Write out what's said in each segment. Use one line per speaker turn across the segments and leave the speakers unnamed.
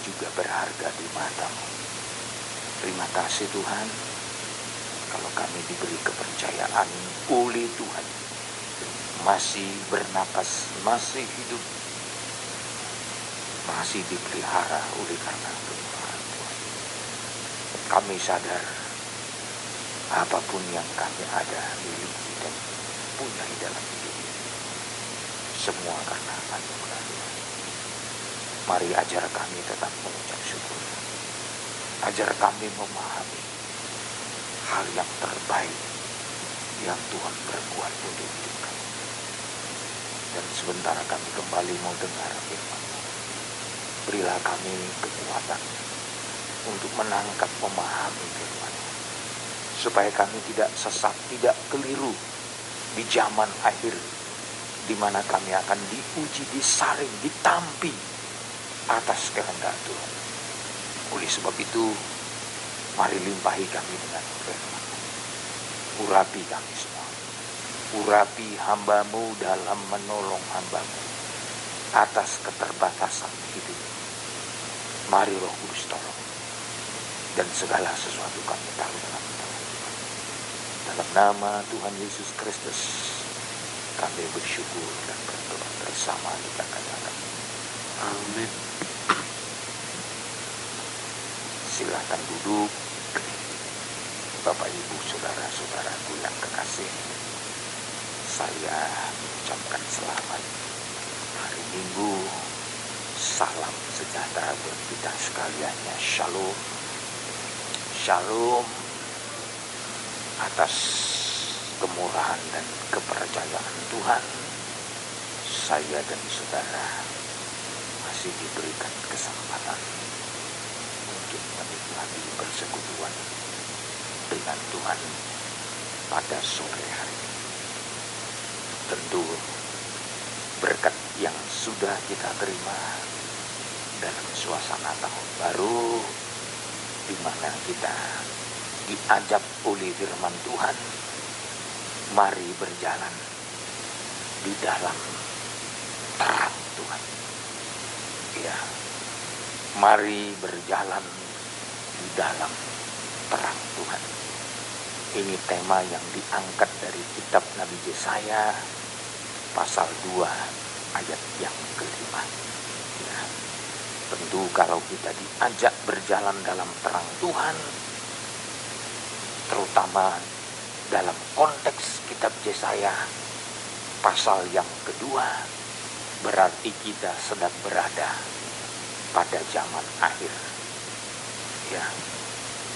juga berharga di mata-Mu. Terima kasih Tuhan, kalau kami diberi kepercayaan oleh Tuhan, masih bernapas, masih hidup, masih dipelihara oleh karena kemurahan Tuhan. Kami sadar apapun yang kami ada, miliki dan punya dalam hidup ini, semua karena anugerah Tuhan. Mari ajar kami tetap mengucap syukur. Ajar kami memahami hal yang terbaik yang Tuhan perbuat untuk hidup kami. Dan sementara kami kembali mau dengar firman-Mu, berilah kami kekuatan untuk menangkap, memahami firman-Mu, supaya kami tidak sesat, tidak keliru di zaman akhir, di mana kami akan diuji, disaring, ditampi atas kehendak Tuhan. Oleh sebab itu, mari limpahi kami dengan firman-Mu. Urapi kami semua. Urapi hamba-Mu dalam menolong hamba-Mu atas keterbatasan hidup. Mari Roh Kudus tolong. Dan segala sesuatu kami taruh dalam tangan Tuhan. Dalam nama Tuhan Yesus Kristus, kami bersyukur dan berdoa bersama kita katakan. Amin. Silakan duduk. Bapak, Ibu, saudara-saudaraku yang kekasih, saya mengucapkan selamat hari Minggu. Salam sejahtera buat kita sekaliannya. Shalom. Shalom. Atas kemurahan dan kepercayaan Tuhan, saya dan saudara masih diberikan kesempatan untuk menikmati persekutuan dengan Tuhan pada sore hari ini. Tentu berkat yang sudah kita terima dalam suasana tahun baru, di mana kita diajak oleh firman Tuhan, mari berjalan di dalam terang Tuhan. Ya, mari berjalan di dalam terang Tuhan. Ini tema yang diangkat dari kitab Nabi Yesaya pasal 2 ayat yang kelima. Ya, tentu kalau kita diajak berjalan dalam terang Tuhan, terutama dalam konteks kitab Yesaya pasal yang kedua, berarti kita sedang berada pada zaman akhir. Ya,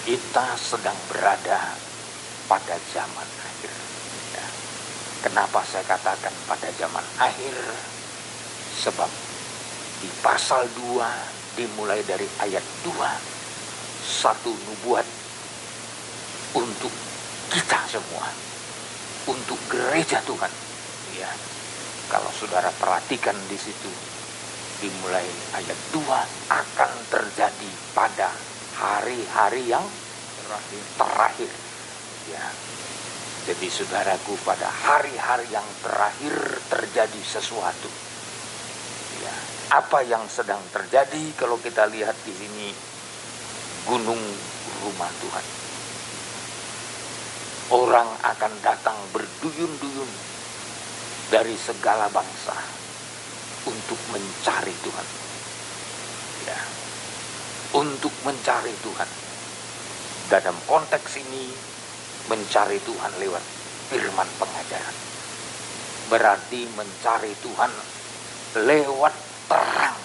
kita sedang berada pada zaman akhir. Ya. Kenapa saya katakan pada zaman akhir? Sebab di pasal 2 dimulai dari ayat 2, satu nubuat untuk kita semua, untuk gereja Tuhan. Ya, kalau saudara perhatikan di situ, dimulai ayat 2, akan terjadi pada hari-hari yang terakhir. Ya, jadi saudaraku, pada hari-hari yang terakhir terjadi sesuatu. Ya, apa yang sedang terjadi? Kalau kita lihat di sini, gunung rumah Tuhan. Orang akan datang berduyun-duyun dari segala bangsa untuk mencari Tuhan. Ya, untuk mencari Tuhan. Dalam konteks ini, mencari Tuhan lewat firman pengajaran. Berarti mencari Tuhan lewat terang.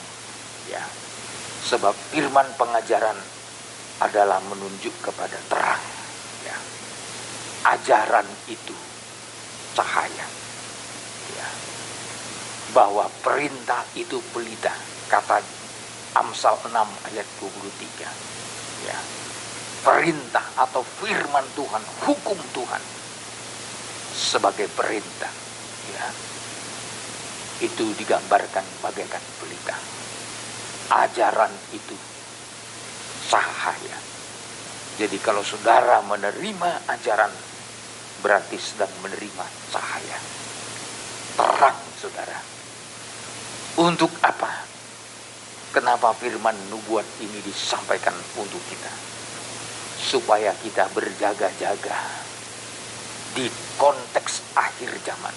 Ya, sebab firman pengajaran adalah menunjuk kepada terang. Ya, ajaran itu cahaya. Ya, bahwa perintah itu pelita, kata Amsal 6 ayat 23. Ya, perintah atau firman Tuhan, hukum Tuhan sebagai perintah. Ya, itu digambarkan bagaikan pelita. Ajaran itu cahaya. Jadi kalau saudara menerima ajaran, berarti sedang menerima cahaya, terang saudara. Untuk apa? Kenapa firman nubuat ini disampaikan untuk kita? Supaya kita berjaga-jaga di konteks akhir zaman.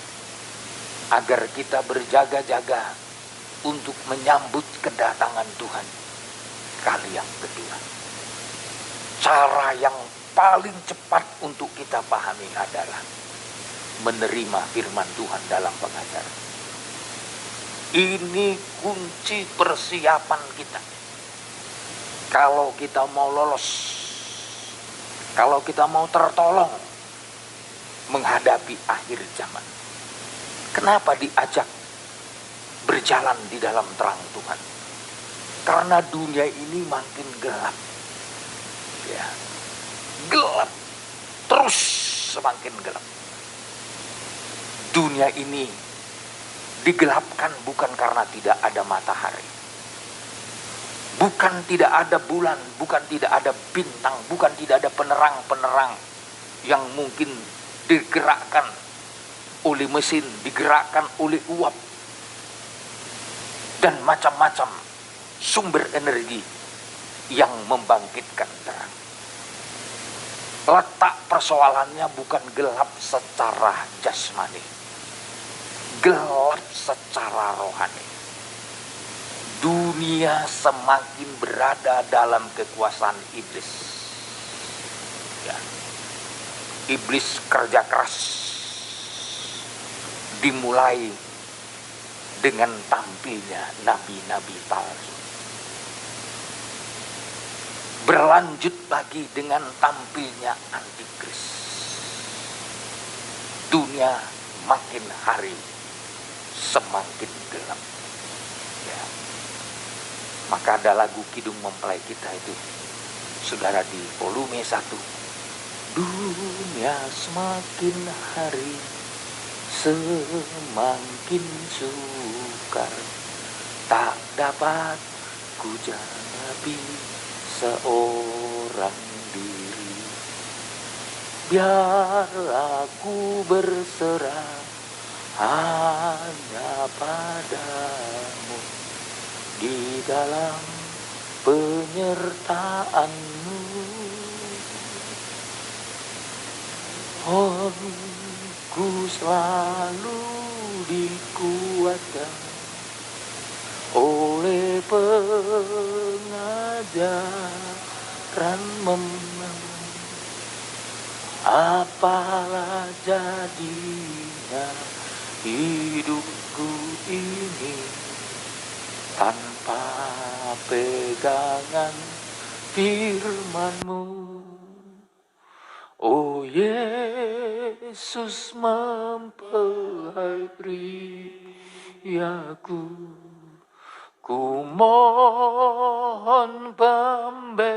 Agar kita berjaga-jaga untuk menyambut kedatangan Tuhan kali yang kedua. Cara yang paling cepat untuk kita pahami adalah menerima firman Tuhan dalam pengajaran. Ini kunci persiapan kita. Kalau kita mau lolos, kalau kita mau tertolong menghadapi akhir zaman. Kenapa diajak berjalan di dalam terang Tuhan? Karena dunia ini makin gelap. Ya. Gelap. Terus semakin gelap. Dunia ini digelapkan bukan karena tidak ada matahari. Bukan tidak ada bulan, bukan tidak ada bintang, bukan tidak ada penerang-penerang yang mungkin digerakkan oleh mesin, digerakkan oleh uap dan macam-macam sumber energi yang membangkitkan terang. Letak persoalannya bukan gelap secara jasmani, gelap secara rohani. Dunia semakin berada dalam kekuasaan iblis. Ya. Iblis kerja keras dimulai dengan tampilnya nabi-nabi palsu. Berlanjut lagi dengan tampilnya antikris. Dunia makin hari semakin gelap. Ya. Maka ada lagu Kidung Mempelai kita itu, saudara, di volume 1. Dunia semakin hari semakin sukar, tak dapat ku janapi seorang diri. Biar aku berserah hanya padamu, di dalam penyertaanmu. Ku selalu dikuatkan oleh pengajaran menang. Apalah jadinya hidupku ini tanpa pegangan firman-Mu. Oh Yesus, mempelai priaku, ku mohon pembelaan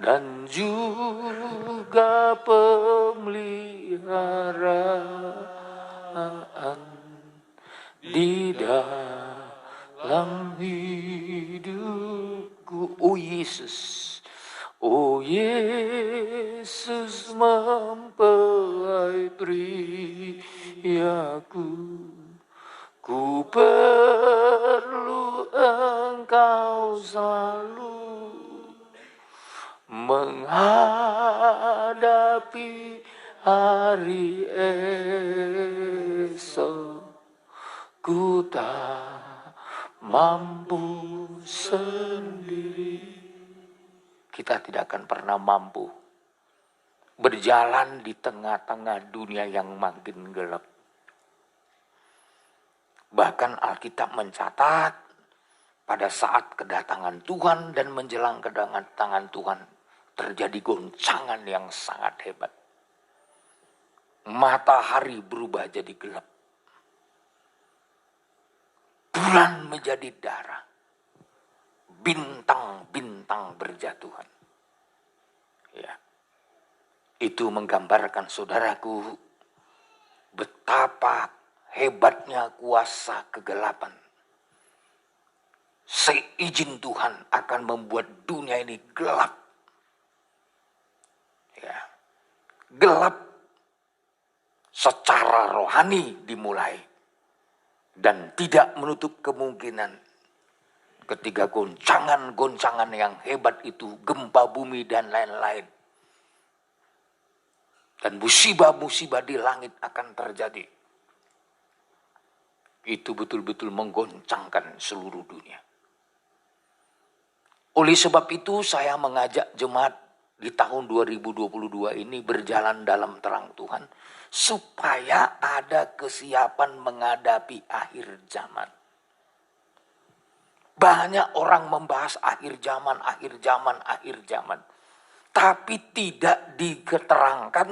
dan juga pemeliharaan di dalam hidupku. Oh Yesus, oh Yesus, mempelai priaku, ku perlu Engkau selalu menghadapi hari esok. Ku tak mampu sendiri. Kita tidak akan pernah mampu berjalan di tengah-tengah dunia yang makin gelap. Bahkan Alkitab mencatat pada saat kedatangan Tuhan dan menjelang kedatangan Tuhan terjadi goncangan yang sangat hebat. Matahari berubah jadi gelap. Bulan menjadi darah. Bintang-bintang berjatuhan. Ya. Itu menggambarkan, saudaraku, betapa hebatnya kuasa kegelapan. Seizin Tuhan akan membuat dunia ini gelap. Ya. Gelap secara rohani dimulai. Dan tidak menutup kemungkinan ketika goncangan-goncangan yang hebat itu, gempa bumi dan lain-lain, dan musibah-musibah di langit akan terjadi. Itu betul-betul menggoncangkan seluruh dunia. Oleh sebab itu saya mengajak jemaat di tahun 2022 ini berjalan dalam terang Tuhan, supaya ada kesiapan menghadapi akhir zaman. Banyak orang membahas akhir zaman, akhir zaman, akhir zaman. Tapi tidak diketerangkan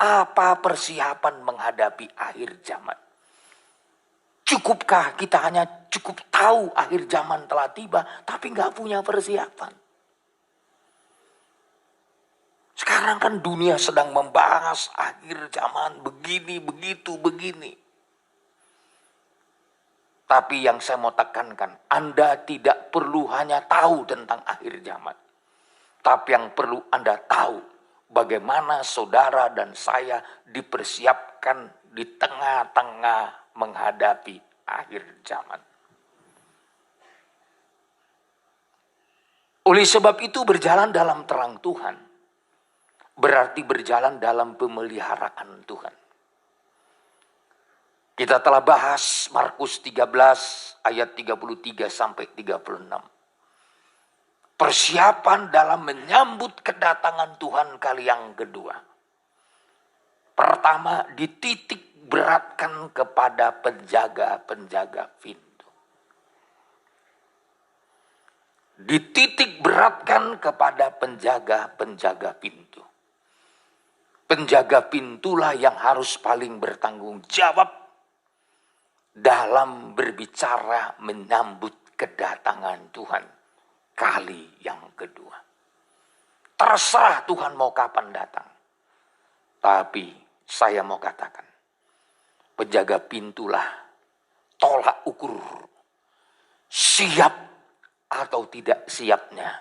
apa persiapan menghadapi akhir zaman. Cukupkah kita hanya cukup tahu akhir zaman telah tiba, tapi nggak punya persiapan? Sekarang kan dunia sedang membahas akhir zaman begini, begitu, begini. Tapi yang saya mau tekankan, Anda tidak perlu hanya tahu tentang akhir zaman. Tapi yang perlu Anda tahu, bagaimana saudara dan saya dipersiapkan di tengah-tengah menghadapi akhir zaman. Oleh sebab itu berjalan dalam terang Tuhan berarti berjalan dalam pemeliharaan Tuhan. Kita telah bahas Markus 13 ayat 33 sampai 36. Persiapan dalam menyambut kedatangan Tuhan kali yang kedua. Pertama, dititik beratkan kepada penjaga-penjaga pintu. Dititik beratkan kepada penjaga-penjaga pintu. Penjaga pintulah yang harus paling bertanggung jawab dalam berbicara menyambut kedatangan Tuhan kali yang kedua. Terserah Tuhan mau kapan datang. Tapi saya mau katakan, penjaga pintulah tolak ukur siap atau tidak siapnya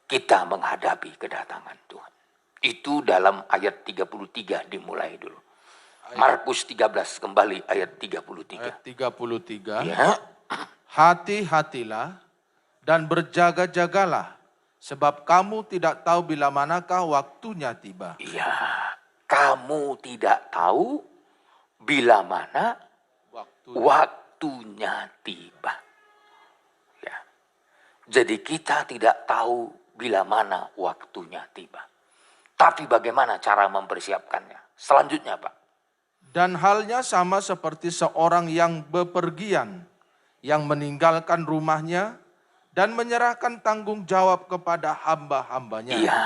kita menghadapi kedatangan Tuhan. Itu dalam ayat 33 dimulai dulu. Markus 13 kembali ayat 33.
Ayat 33.
Ya.
Hati-hatilah dan berjaga-jagalah, sebab kamu tidak tahu bila manakah waktunya tiba.
Iya, kamu tidak tahu bila mana waktunya tiba. Ya. Jadi kita tidak tahu bila mana waktunya tiba. Tapi bagaimana cara mempersiapkannya? Selanjutnya, Pak.
Dan halnya sama seperti seorang yang bepergian, yang meninggalkan rumahnya dan menyerahkan tanggung jawab kepada hamba-hambanya.
Iya,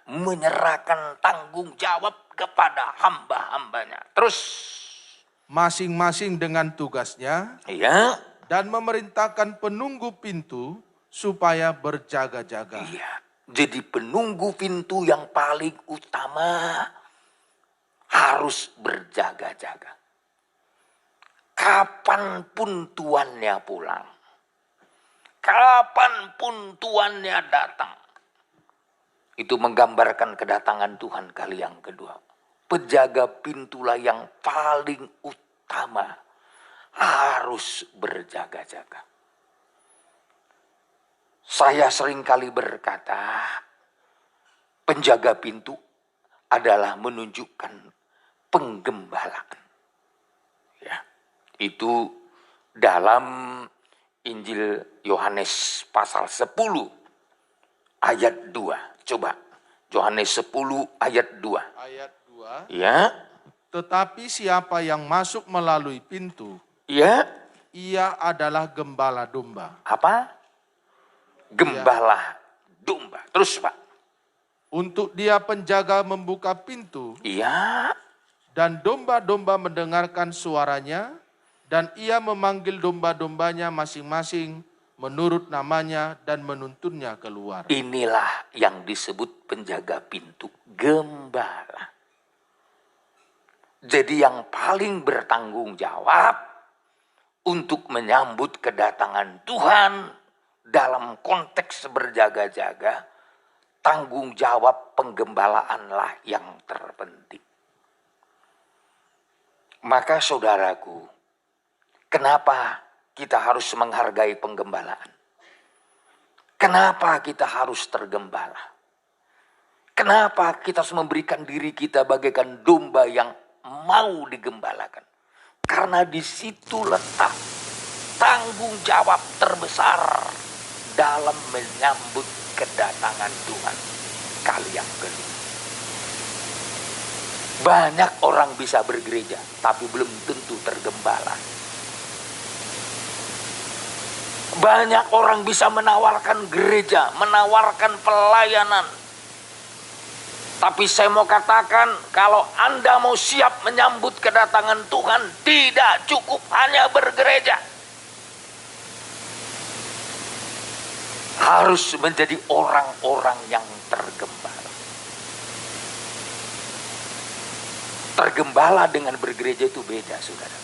menyerahkan tanggung jawab kepada hamba-hambanya. Terus
masing-masing dengan tugasnya.
Iya.
Dan memerintahkan penunggu pintu supaya berjaga-jaga.
Iya. Jadi penunggu pintu yang paling utama harus berjaga-jaga. Kapanpun tuannya pulang, kapanpun tuannya datang, itu menggambarkan kedatangan Tuhan kali yang kedua. Penjaga pintulah yang paling utama harus berjaga-jaga. Saya seringkali berkata, penjaga pintu adalah menunjukkan penggembalaan. Ya, itu dalam Injil Yohanes pasal 10 ayat 2. Coba, Yohanes 10 ayat 2.
Ayat 2.
Ya.
Tetapi siapa yang masuk melalui pintu,
Ya.
ia adalah gembala domba.
Apa? Gembala domba. Terus, Pak.
Untuk dia penjaga membuka pintu.
Iya.
Dan domba-domba mendengarkan suaranya. Dan ia memanggil domba-dombanya masing-masing menurut namanya dan menuntunnya keluar.
Inilah yang disebut penjaga pintu, gembala. Jadi yang paling bertanggung jawab untuk menyambut kedatangan Tuhan dalam konteks berjaga-jaga, tanggung jawab penggembalaanlah yang terpenting. Maka saudaraku, Kenapa kita harus menghargai penggembalaan? Kenapa kita harus tergembala? Kenapa kita harus memberikan diri kita bagaikan domba yang mau digembalakan? Karena di situ letak tanggung jawab terbesar dalam menyambut kedatangan Tuhan kali yang kedua. Banyak orang bisa bergereja, tapi belum tentu tergembala. Banyak orang bisa menawarkan gereja, menawarkan pelayanan. Tapi saya mau katakan, kalau Anda mau siap menyambut kedatangan Tuhan, tidak cukup hanya bergereja. Harus menjadi orang-orang yang tergembala. Tergembala dengan bergereja itu beda, saudaraku.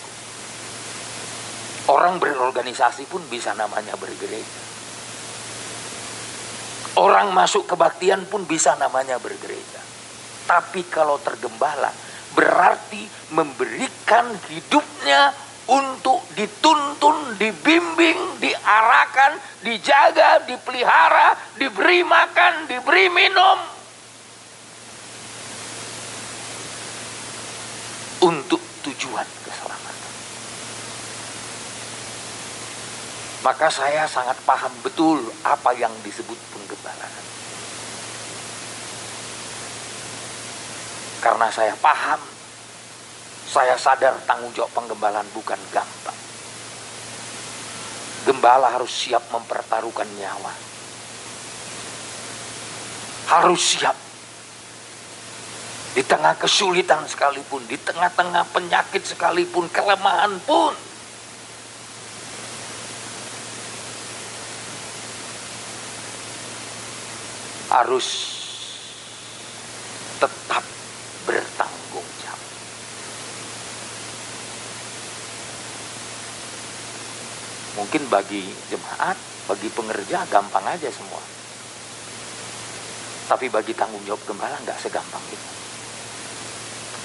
Orang berorganisasi pun bisa namanya bergereja. Orang masuk kebaktian pun bisa namanya bergereja. Tapi kalau tergembala, berarti memberikan hidupnya untuk dituntun, dibimbing, diarahkan, dijaga, dipelihara, diberi makan, diberi minum. Untuk tujuan keselamatan. Maka saya sangat paham betul apa yang disebut penggembalaan. Karena saya paham, saya sadar tanggung jawab penggembalaan bukan gampang. Gembala harus siap mempertaruhkan nyawa. Harus siap. Di tengah kesulitan sekalipun, di tengah-tengah penyakit sekalipun, kelemahan pun. Harus tetap bertanggung jawab. Mungkin bagi jemaat, bagi pengerja gampang aja semua. Tapi bagi tanggung jawab gembala nggak segampang itu.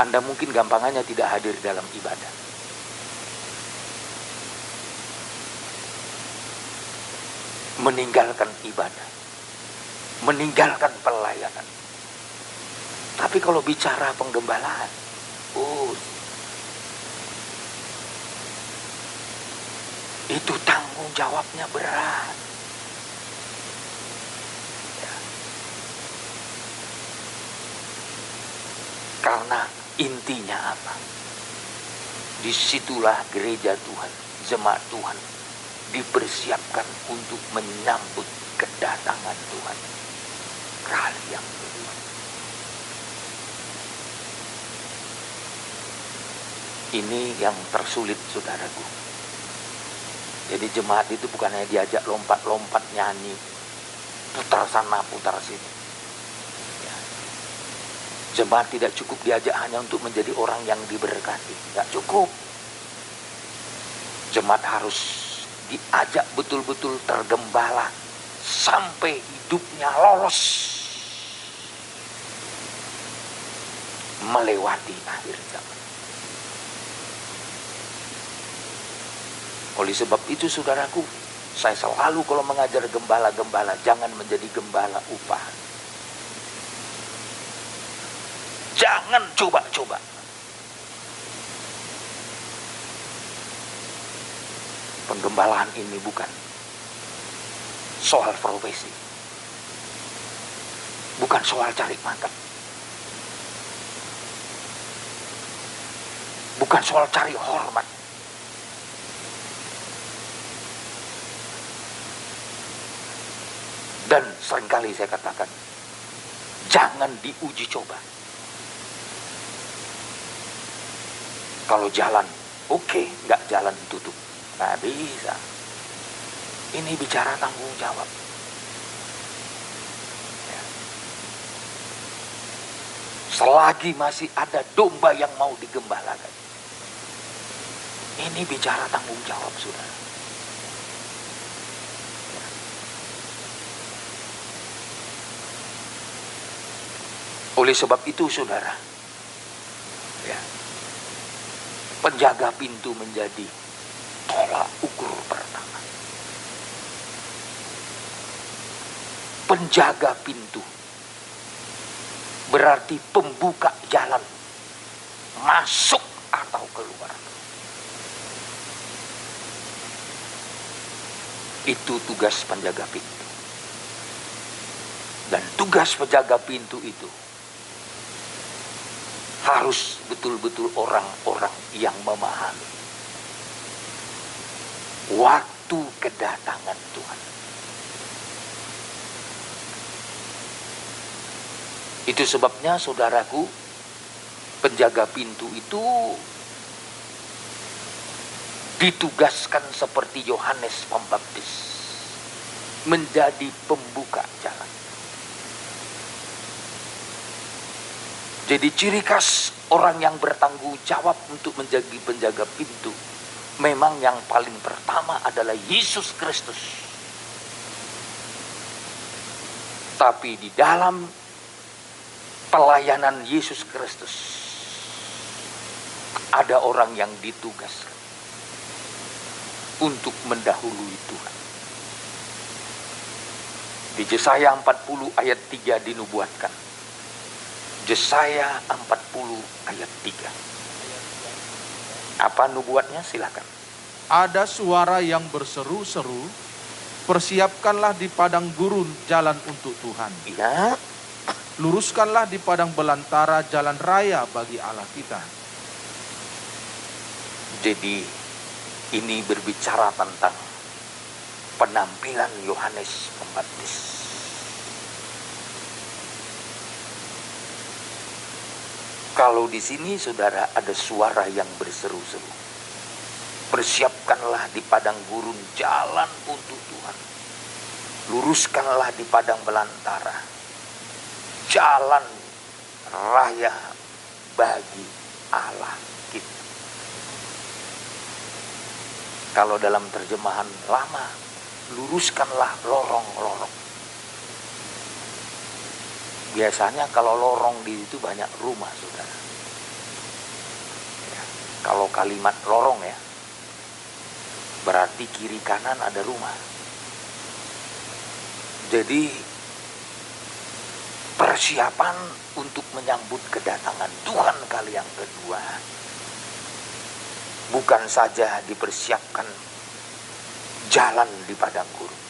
Anda mungkin gampangannya tidak hadir dalam ibadah. Meninggalkan ibadah. Meninggalkan pelayanan. Tapi kalau bicara penggembalaan, itu tanggung jawabnya berat. Ya. Karena intinya apa? Disitulah gereja Tuhan, jemaat Tuhan dipersiapkan untuk menyambut kedatangan Tuhan kali yang kedua. Ini yang tersulit, saudaraku. Jadi jemaat itu bukannya diajak lompat-lompat nyanyi, putar sana putar sini. Ya. Jemaat tidak cukup diajak hanya untuk menjadi orang yang diberkati, tidak cukup. Jemaat harus diajak betul-betul tergembala sampai hidupnya lolos melewati akhir zaman. Oleh sebab itu, saudaraku, saya selalu kalau mengajar gembala-gembala, jangan menjadi gembala upahan. Jangan coba-coba. Penggembalaan ini bukan soal profesi. Bukan soal cari makan. Bukan soal cari hormat. Dan seringkali saya katakan, jangan diuji coba. Kalau jalan, oke, nggak jalan ditutup. Nggak bisa. Ini bicara tanggung jawab. Ya. Selagi masih ada domba yang mau digembalakan, ini bicara tanggung jawab, saudara. Ya. Oleh sebab itu, saudara, ya, penjaga pintu menjadi Tolak ukur pertama. Penjaga pintu berarti pembuka jalan masuk atau keluar. Itu tugas penjaga pintu. Dan tugas penjaga pintu itu harus betul-betul orang-orang yang memahami waktu kedatangan Tuhan. Itu sebabnya saudaraku, penjaga pintu itu ditugaskan seperti Yohanes Pembaptis menjadi pembuka jalan. Jadi ciri khas orang yang bertanggung jawab untuk menjadi penjaga pintu, memang yang paling pertama adalah Yesus Kristus. Tapi di dalam pelayanan Yesus Kristus ada orang yang ditugaskan untuk mendahului Tuhan. Di Yesaya 40 ayat 3 dinubuatkan. Yesaya 40 ayat 3. Apa nubuatnya? Silakan.
Ada suara yang berseru-seru, persiapkanlah di padang gurun jalan untuk Tuhan.
Ya.
Luruskanlah di padang belantara jalan raya bagi Allah kita.
Jadi ini berbicara tentang penampilan Yohanes Pembaptis. Kalau di sini saudara ada suara yang berseru-seru, persiapkanlah di padang gurun jalan untuk Tuhan. Luruskanlah di padang belantara jalan raya bagi Allah kita. Kalau dalam terjemahan lama, luruskanlah lorong-lorong. Biasanya kalau lorong di situ banyak rumah, saudara. Ya, kalau kalimat lorong ya, berarti kiri kanan ada rumah. Jadi persiapan untuk menyambut kedatangan Tuhan kali yang kedua bukan saja dipersiapkan jalan di padang gurun,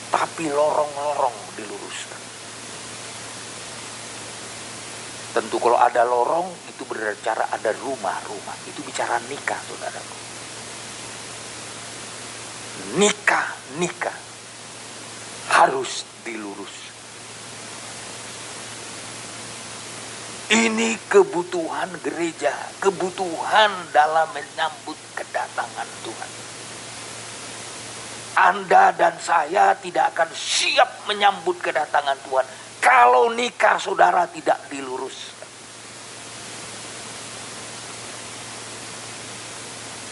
tapi lorong-lorong diluruskan. Tentu kalau ada lorong itu berbicara ada rumah-rumah, itu bicara nikah, saudaraku. Nikah harus dilurus. Ini kebutuhan gereja, kebutuhan dalam menyambut kedatangan Tuhan. Anda dan saya tidak akan siap menyambut kedatangan Tuhan kalau nikah saudara tidak diluruskan.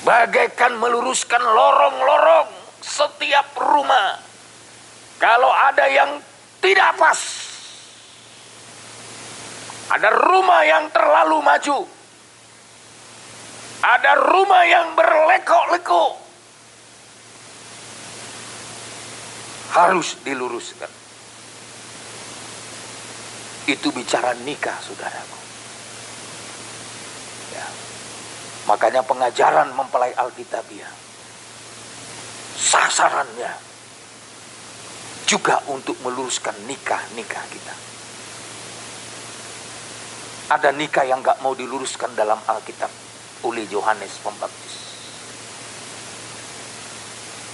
Bagaikan meluruskan lorong-lorong setiap rumah. Kalau ada yang tidak pas, ada rumah yang terlalu maju, ada rumah yang berlekok-lekok, harus diluruskan. Itu bicara nikah, saudaraku. Ya. Makanya pengajaran mempelai Alkitabiah, sasarannya juga untuk meluruskan nikah-nikah kita. Ada nikah yang gak mau diluruskan dalam Alkitab oleh Yohanes Pembaptis.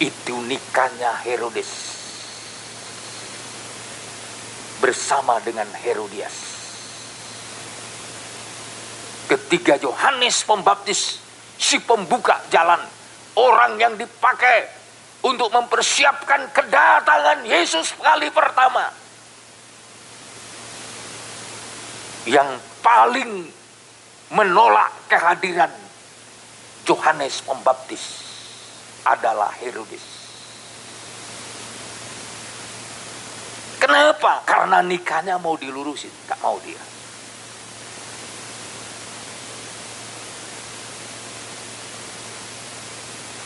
Itu nikahnya Herodes bersama dengan Herodias. Ketika Yohanes Pembaptis, si pembuka jalan, orang yang dipakai untuk mempersiapkan kedatangan Yesus kali pertama, yang paling menolak kehadiran Yohanes Pembaptis adalah Herodes. Kenapa? Karena nikahnya mau dilurusin, tak mau dia.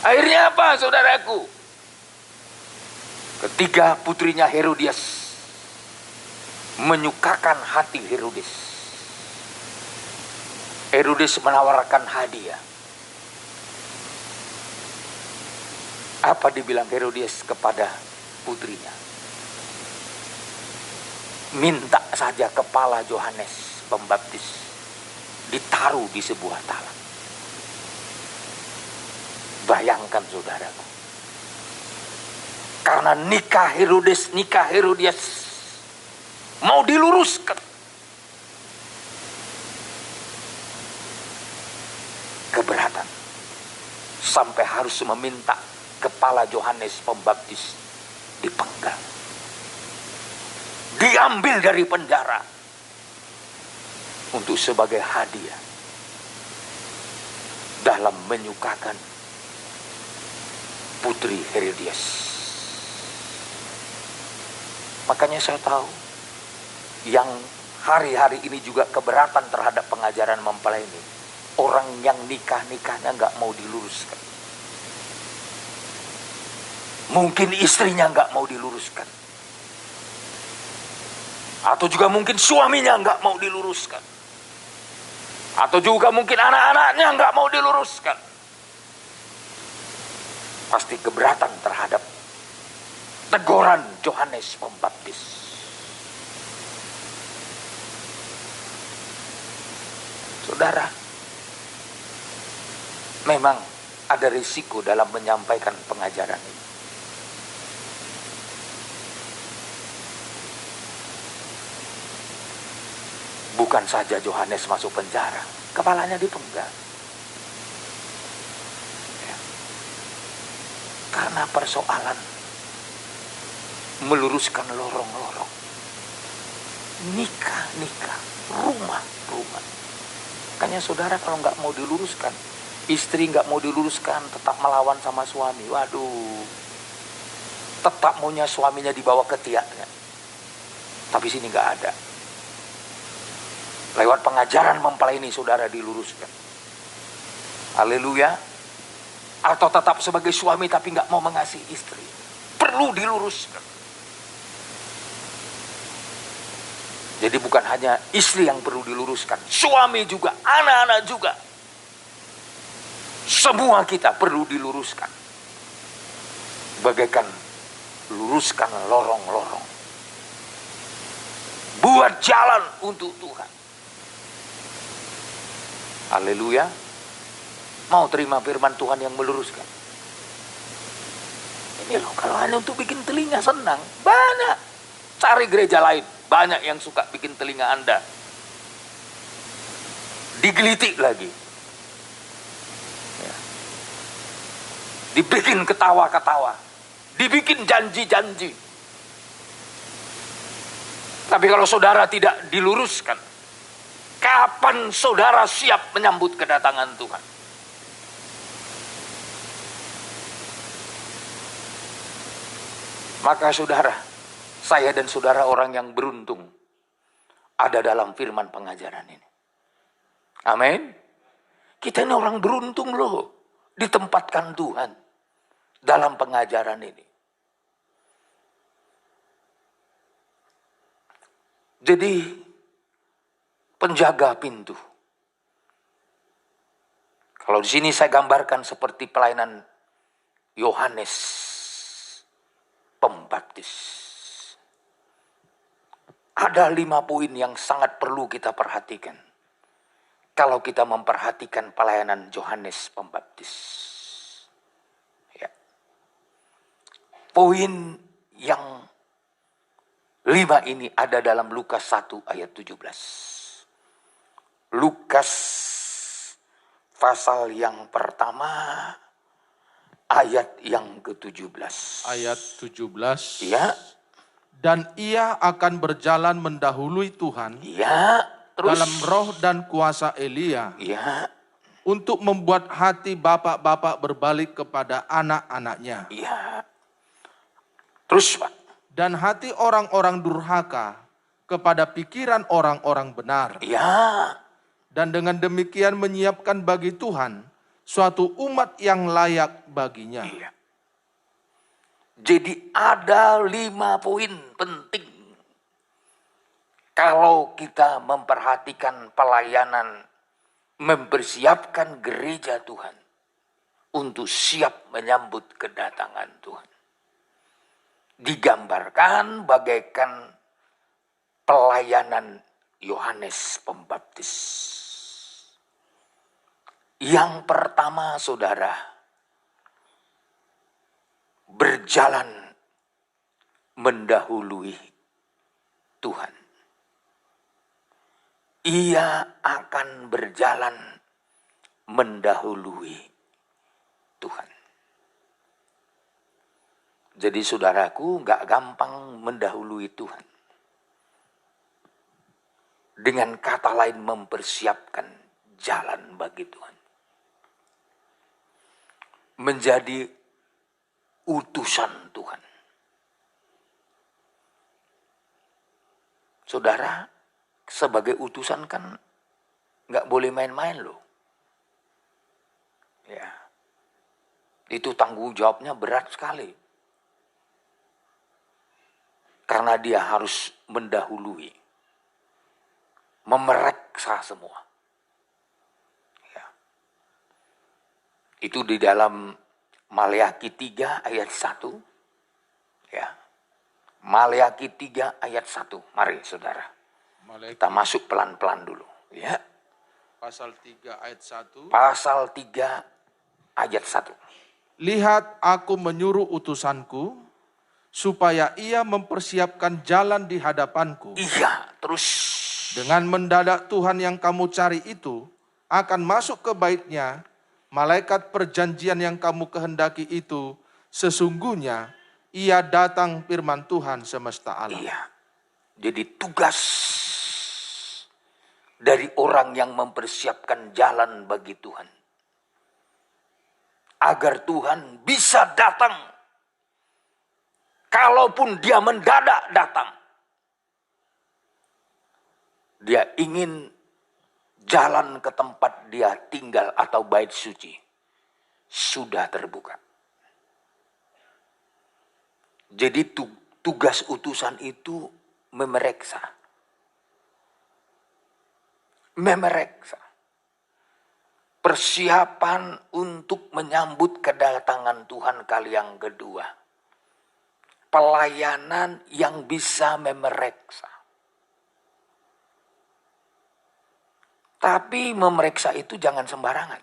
Akhirnya apa, saudaraku? Ketiga putrinya Herodias menyukakan hati Herodes. Herodes menawarkan hadiah. Apa dibilang Herodias kepada putrinya? Minta saja kepala Yohanes Pembaptis ditaruh di sebuah talang. Bayangkan saudaraku, karena nikah Herodias mau diluruskan, keberatan sampai harus meminta kepala Yohanes Pembaptis dipenggal, diambil dari penjara untuk sebagai hadiah dalam menyukakan putri Herodias. Makanya saya tahu yang hari-hari ini juga keberatan terhadap pengajaran mempelai ini, orang yang nikahnya nggak mau diluruskan. Mungkin istrinya nggak mau diluruskan, atau juga mungkin suaminya nggak mau diluruskan, atau juga mungkin anak-anaknya nggak mau diluruskan. Pasti keberatan terhadap teguran Yohanes Pembaptis. Saudara, memang ada risiko dalam menyampaikan pengajaran ini. Bukan saja Yohanes masuk penjara, kepalanya dipenggal. Ya. Karena persoalan meluruskan lorong-lorong, nikah, rumah. Makanya saudara kalau nggak mau diluruskan, istri nggak mau diluruskan, tetap melawan sama suami. Waduh, tetap maunya suaminya dibawa ke tiaknya. Tapi sini nggak ada. Lewat pengajaran mempelai ini saudara diluruskan. Haleluya. Atau tetap sebagai suami tapi nggak mau mengasihi istri, perlu diluruskan. Jadi bukan hanya istri yang perlu diluruskan, suami juga, anak-anak juga. Semua kita perlu diluruskan. Bagaikan luruskan lorong-lorong. Buat jalan untuk Tuhan. Haleluya. Mau terima firman Tuhan yang meluruskan? Ini loh, kalau hanya untuk bikin telinga senang, banyak. Cari gereja lain, banyak yang suka bikin telinga Anda digelitik lagi. Ya. Dibikin ketawa-ketawa, dibikin janji-janji. Tapi kalau saudara tidak diluruskan, kapan saudara siap menyambut kedatangan Tuhan? Maka saudara, saya dan saudara orang yang beruntung ada dalam firman pengajaran ini. Amin. Kita ini orang beruntung loh, ditempatkan Tuhan dalam pengajaran ini. Jadi penjaga pintu. Kalau di sini saya gambarkan seperti pelayanan Yohanes Pembaptis. Ada 5 poin yang sangat perlu kita perhatikan kalau kita memperhatikan pelayanan Yohanes Pembaptis. Ya. Poin yang 5 ini ada dalam Lukas 1 ayat 17. Lukas pasal yang pertama ayat yang ke-17.
Ayat 17.
Ya.
Dan ia akan berjalan mendahului Tuhan.
Ya. Terus.
Dalam roh dan kuasa Elia.
Ya.
Untuk membuat hati bapak-bapak berbalik kepada anak-anaknya.
Ya. Terus Pak.
Dan hati orang-orang durhaka kepada pikiran orang-orang benar.
Ya.
Dan dengan demikian menyiapkan bagi Tuhan suatu umat yang layak baginya.
Iya. Jadi ada 5 poin penting. Kalau kita memperhatikan pelayanan, mempersiapkan gereja Tuhan untuk siap menyambut kedatangan Tuhan. Digambarkan bagaikan pelayanan Yohanes Pembaptis. Yang pertama, saudara, berjalan mendahului Tuhan. Ia akan berjalan mendahului Tuhan. Jadi saudaraku, gak gampang mendahului Tuhan. Dengan kata lain, mempersiapkan jalan bagi Tuhan. Menjadi utusan Tuhan. Saudara, sebagai utusan kan gak boleh main-main loh. Ya, itu tanggung jawabnya berat sekali. Karena dia harus mendahului, memeriksa semua. Ya. Itu di dalam Maleakhi 3 ayat 1. Ya. Maleakhi 3 ayat 1. Mari saudara. Kita masuk pelan-pelan dulu. Ya.
Pasal 3 ayat 1.
Pasal 3 ayat 1.
Lihat, aku menyuruh utusanku supaya ia mempersiapkan jalan di hadapanku.
Iya, terus.
Dengan mendadak Tuhan yang kamu cari itu akan masuk ke baitnya. Malaikat perjanjian yang kamu kehendaki itu sesungguhnya ia datang, firman Tuhan semesta alam.
Iya. Jadi tugas dari orang yang mempersiapkan jalan bagi Tuhan. Agar Tuhan bisa datang. Kalaupun dia mendadak datang. Dia ingin jalan ke tempat dia tinggal atau bait suci sudah terbuka. Jadi tugas utusan itu memeriksa. Persiapan untuk menyambut kedatangan Tuhan kali yang kedua. Pelayanan yang bisa memeriksa. Tapi memeriksa itu jangan sembarangan.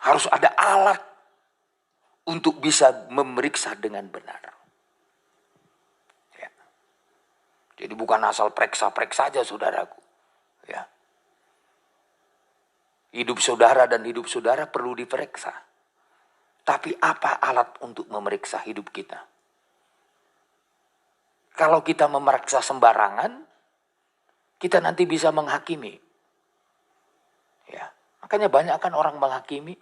Harus ada alat untuk bisa memeriksa dengan benar. Ya. Jadi bukan asal periksa-periksa saja saudaraku. Ya. Hidup saudara dan hidup saudara perlu diperiksa. Tapi apa alat untuk memeriksa hidup kita? Kalau kita memeriksa sembarangan, kita nanti bisa menghakimi. Ya, makanya banyak kan orang menghakimi.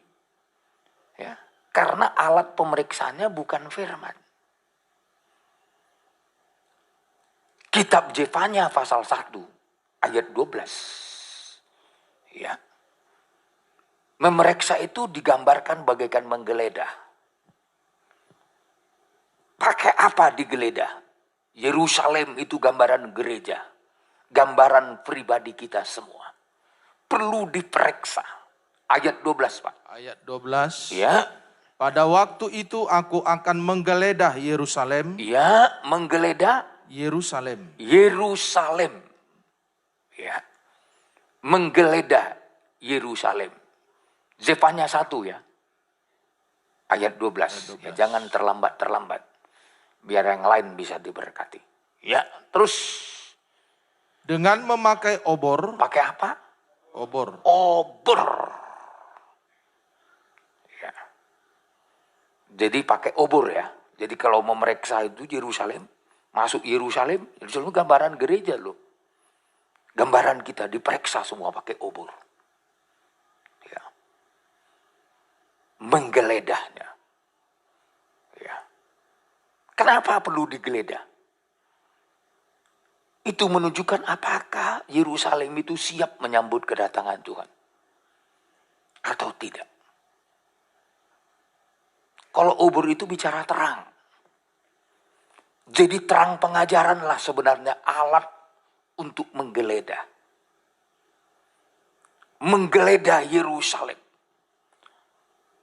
Ya, karena alat pemeriksaannya bukan firman. Kitab Zefanya pasal 1 ayat 12. Ya. Memeriksa itu digambarkan bagaikan menggeledah. Pakai apa digeledah? Yerusalem itu gambaran gereja. Gambaran pribadi kita semua. Perlu diperiksa. Ayat 12, Pak.
Ayat 12.
Ya.
Pada waktu itu aku akan menggeledah Yerusalem.
Ya, menggeledah
Yerusalem.
Yerusalem. Ya. Menggeledah Yerusalem. Zefanya 1 ya. Ayat 12. Ya, jangan terlambat-terlambat. Biar yang lain bisa diberkati. Ya, terus.
Dengan memakai obor.
Pakai apa?
Obor.
Obor. Ya. Jadi pakai obor ya. Jadi kalau memeriksa itu Yerusalem. Masuk Yerusalem. Yerusalem gambaran gereja loh. Gambaran kita diperiksa semua pakai obor. Ya. Menggeledahnya. Ya. Kenapa perlu digeledah? Itu menunjukkan apakah Yerusalem itu siap menyambut kedatangan Tuhan. atau tidak. Kalau obor itu bicara terang. Jadi terang pengajaranlah sebenarnya alat untuk menggeledah. Menggeledah Yerusalem.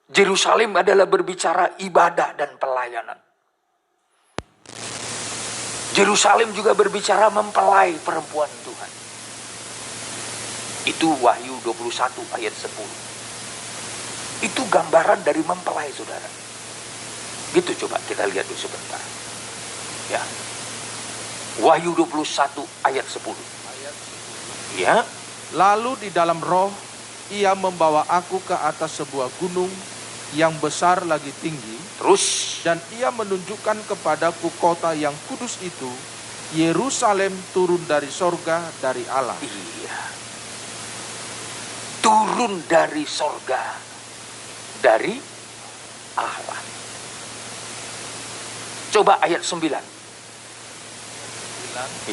Yerusalem adalah berbicara ibadah dan pelayanan. Yerusalem juga berbicara mempelai perempuan Tuhan. Itu Wahyu 21 ayat 10. Itu gambaran dari mempelai, saudara. Gitu, coba kita lihat dulu sebentar. Ya. Wahyu 21 ayat 10. Ya.
Lalu di dalam roh, ia membawa aku ke atas sebuah gunung yang besar lagi tinggi.
Terus.
Dan ia menunjukkan kepadaku kota yang kudus itu, Yerusalem turun dari sorga dari Allah.
Iya. Turun dari sorga dari Allah. Coba ayat 9.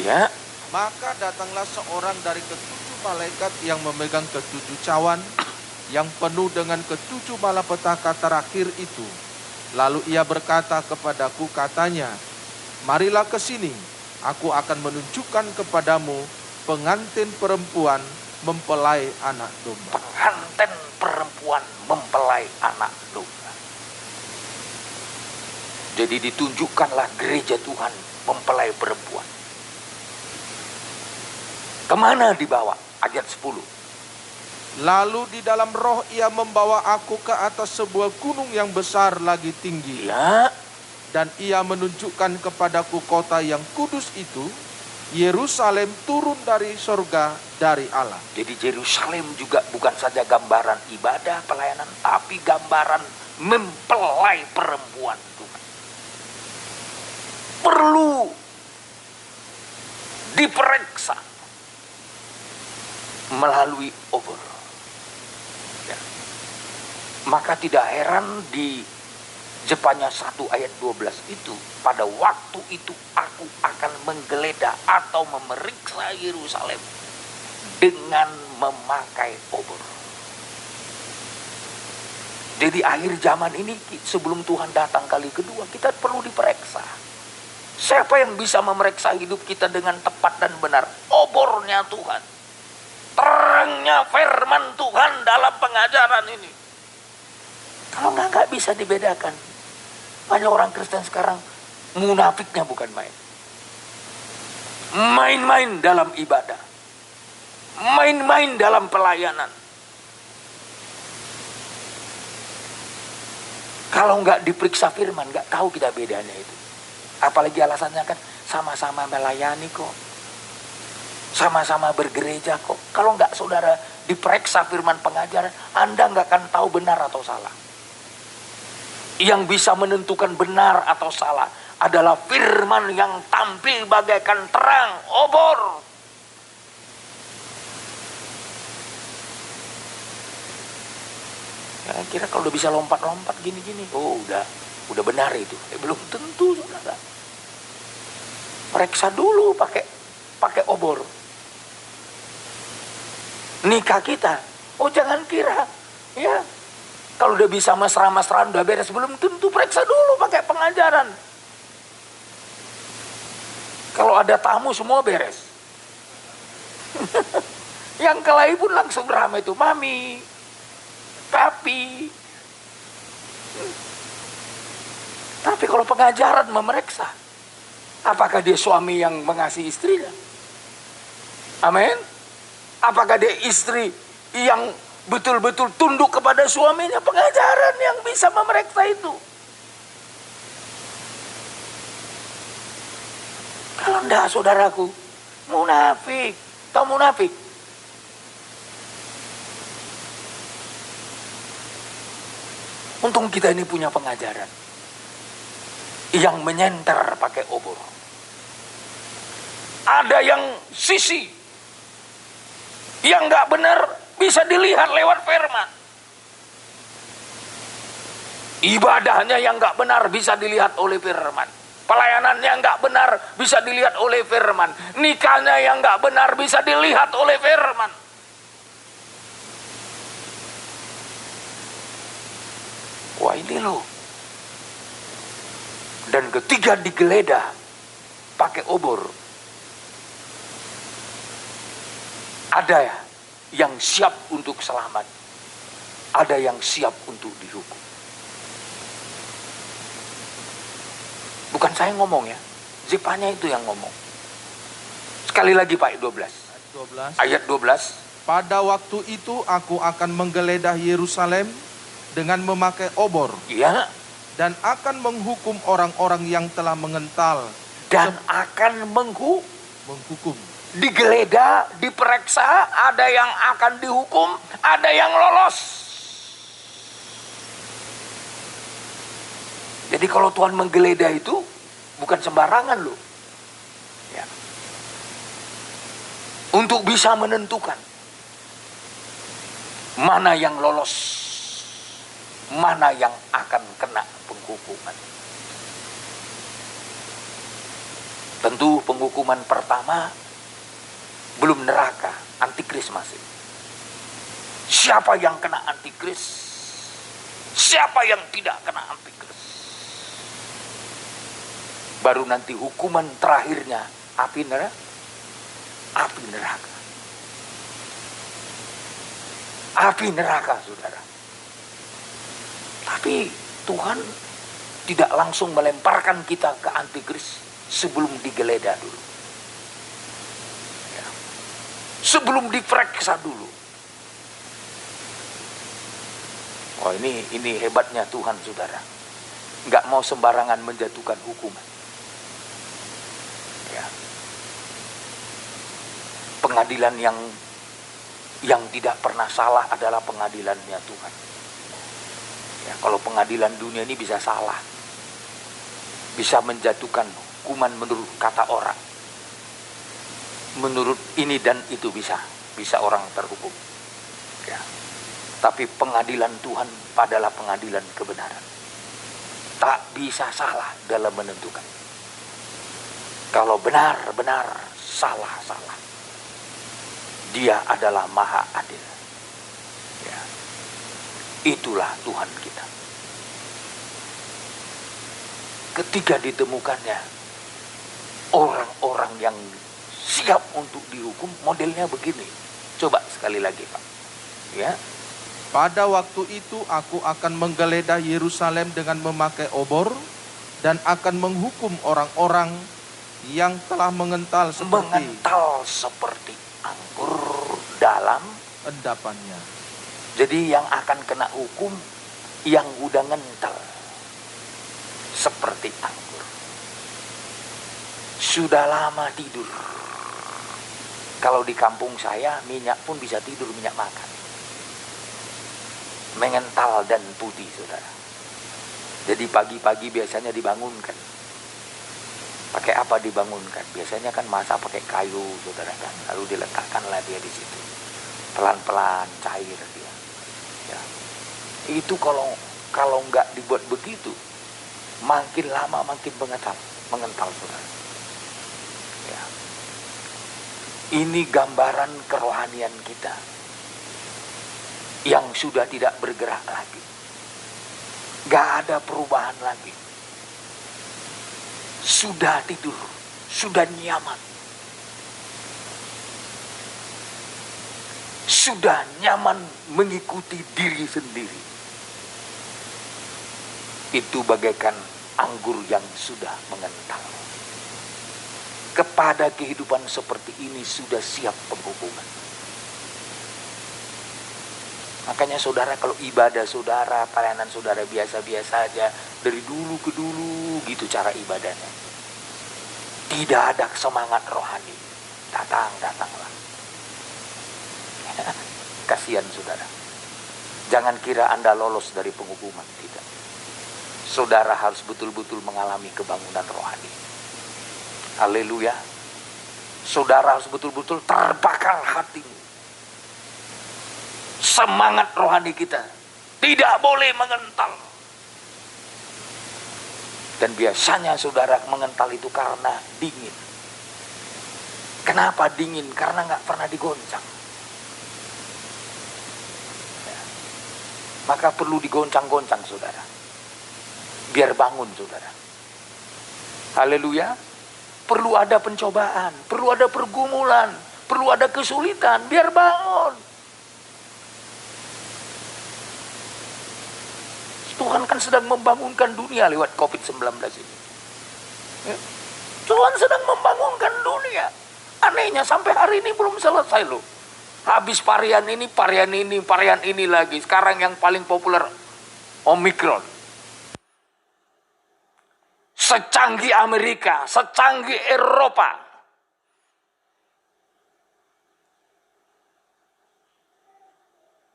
Ya.
Maka datanglah seorang dari ketujuh malaikat yang memegang ketujuh cawan yang penuh dengan ketujuh malapetaka terakhir itu. Lalu ia berkata kepadaku, katanya, marilah ke sini, aku akan menunjukkan kepadamu pengantin perempuan mempelai anak domba.
Pengantin perempuan mempelai anak domba. Jadi ditunjukkanlah gereja Tuhan mempelai perempuan. Kemana dibawa? Ayat 10.
Lalu di dalam roh ia membawa aku ke atas sebuah gunung yang besar lagi tinggi.
Ya.
Dan ia menunjukkan kepadaku kota yang kudus itu, Yerusalem turun dari sorga dari Allah.
Jadi Yerusalem juga bukan saja gambaran ibadah, pelayanan, tapi gambaran mempelai perempuan Tuhan. Perlu diperiksa melalui obor. Ya. Maka tidak heran di Zefanya 1 ayat 12 itu, pada waktu itu aku akan menggeledah atau memeriksa Yerusalem dengan memakai obor. Jadi akhir zaman ini sebelum Tuhan datang kali kedua, kita perlu diperiksa. Siapa yang bisa memeriksa hidup kita dengan tepat dan benar? Obornya Tuhan. Terangnya firman Tuhan dalam pengajaran ini. Kalau nggak bisa dibedakan. Banyak orang Kristen sekarang munafiknya bukan main. Main-main dalam ibadah. Main-main dalam pelayanan. Kalau nggak diperiksa firman, nggak tahu kita bedanya itu. Apalagi alasannya kan sama-sama melayani kok. Sama-sama bergereja kok. Kalau nggak saudara diperiksa firman pengajaran, Anda nggak akan tahu benar atau salah. Yang bisa menentukan benar atau salah adalah firman yang tampil bagaikan terang, obor. Ya, kira kalau udah bisa lompat-lompat gini-gini, oh udah benar itu. Belum tentu, saudara. Periksa dulu pakai obor. Nikah kita, oh jangan kira, ya kalau udah bisa mesra-mesraan udah beres, belum tentu. Periksa dulu pakai pengajaran. Kalau ada tamu semua beres. Yang kelahi pun langsung ramai itu, mami, papi. Tapi kalau pengajaran memeriksa, apakah dia suami yang mengasihi istrinya? Amin. Apakah dia istri yang betul-betul tunduk kepada suaminya? Pengajaran yang bisa memeriksa itu. Kalau enggak, saudaraku, munafik. Tahu munafik? Untung kita ini punya pengajaran yang menyenter pakai obor. Ada yang sisi yang nggak benar bisa dilihat lewat firman. Ibadahnya yang nggak benar bisa dilihat oleh firman. Pelayanannya yang nggak benar bisa dilihat oleh firman. Nikahnya yang nggak benar bisa dilihat oleh firman. Wah ini loh. Dan ketiga digeledah pakai obor. Ada yang siap untuk selamat. Ada yang siap untuk dihukum. Bukan saya ngomong ya. Zefanya itu yang ngomong. Sekali lagi Pak 12. Ayat 12.
Pada waktu itu aku akan menggeledah Yerusalem dengan memakai obor.
Iya.
Dan akan menghukum orang-orang yang telah mengental.
Dan akan menghukum. Digeledah, diperiksa, ada yang akan dihukum, ada yang lolos. Jadi kalau Tuhan menggeledah itu bukan sembarangan loh. Ya. Untuk bisa menentukan mana yang lolos, mana yang akan kena penghukuman. Tentu penghukuman pertama belum neraka, antikris masih. Siapa yang kena antikris? Siapa yang tidak kena antikris? Baru nanti hukuman terakhirnya api neraka. Api neraka. Api neraka, saudara. Tapi Tuhan tidak langsung melemparkan kita ke antikris sebelum digeledah dulu. Ya. Sebelum diperiksa dulu. Oh ini hebatnya Tuhan, saudara. Nggak mau sembarangan menjatuhkan hukuman. Ya. Pengadilan yang tidak pernah salah adalah pengadilannya Tuhan. Ya, kalau pengadilan dunia ini bisa salah, bisa menjatuhkan hukuman menurut kata orang, menurut ini dan itu bisa orang terhukum. Ya. Tapi pengadilan Tuhan adalah pengadilan kebenaran. Tak bisa salah dalam menentukan. Kalau benar-benar salah. Dia adalah maha adil. Ya. Itulah Tuhan kita. Ketika ditemukannya orang-orang yang siap untuk dihukum, modelnya begini. Coba sekali lagi Pak. Ya.
Pada waktu itu aku akan menggeledah Yerusalem dengan memakai obor dan akan menghukum orang-orang yang telah mengental
seperti anggur dalam
endapannya.
Jadi yang akan kena hukum yang udah ngental seperti anggur. Sudah lama tidur. Kalau di kampung saya minyak pun bisa tidur, minyak makan. Mengental dan putih, saudara. Jadi pagi-pagi biasanya dibangunkan. Pakai apa dibangunkan? Biasanya kan masak pakai kayu, saudara kan. Lalu diletakkanlah dia di situ. Pelan-pelan cair dia. Ya. Itu kalau nggak dibuat begitu, makin lama makin mengental, saudara. Ya. Ini gambaran kerohanian kita yang sudah tidak bergerak lagi. Nggak ada perubahan lagi. Sudah tidur, sudah nyaman. Sudah nyaman mengikuti diri sendiri. Itu bagaikan anggur yang sudah mengental. Kepada kehidupan seperti ini sudah siap penghukuman. Makanya saudara, kalau ibadah saudara, pelayanan saudara biasa-biasa aja, dari dulu ke dulu gitu cara ibadahnya. Tidak ada semangat rohani. Datanglah. Kasihan saudara. Jangan kira Anda lolos dari penghukuman, tidak. Saudara harus betul-betul mengalami kebangunan rohani. Haleluya. Saudara harus betul-betul terbakar hatimu. Semangat rohani kita tidak boleh mengental. Dan biasanya saudara mengental itu karena dingin. Kenapa dingin? Karena nggak pernah digoncang. Ya. maka perlu digoncang-goncang saudara. Biar bangun saudara. Haleluya. Perlu ada pencobaan, perlu ada pergumulan, perlu ada kesulitan, biar bangun. Tuhan kan sedang membangunkan dunia lewat COVID-19 ini. Ya. Tuhan sedang membangunkan dunia. Anehnya sampai hari ini belum selesai loh. Habis varian ini, varian ini lagi. Sekarang yang paling populer Omicron. Secanggih Amerika, secanggih Eropa.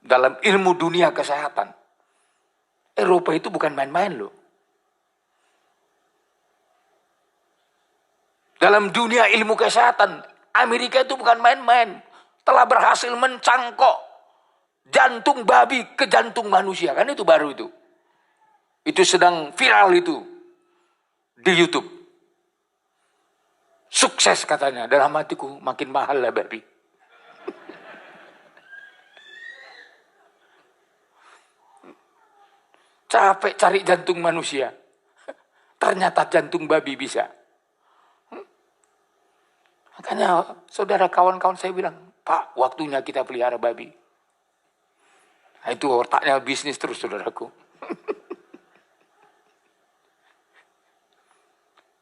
Dalam ilmu dunia kesehatan, Eropa itu bukan main-main loh. Dalam dunia ilmu kesehatan, Amerika itu bukan main-main. Telah berhasil mencangkok jantung babi ke jantung manusia. Kan itu baru itu. Itu sedang viral itu di YouTube. Sukses katanya. Dalam hatiku makin mahal lah babi. Capek cari jantung manusia. Ternyata jantung babi bisa. Makanya saudara kawan-kawan saya bilang, Pak, waktunya kita pelihara babi. Nah, itu otaknya bisnis terus saudaraku.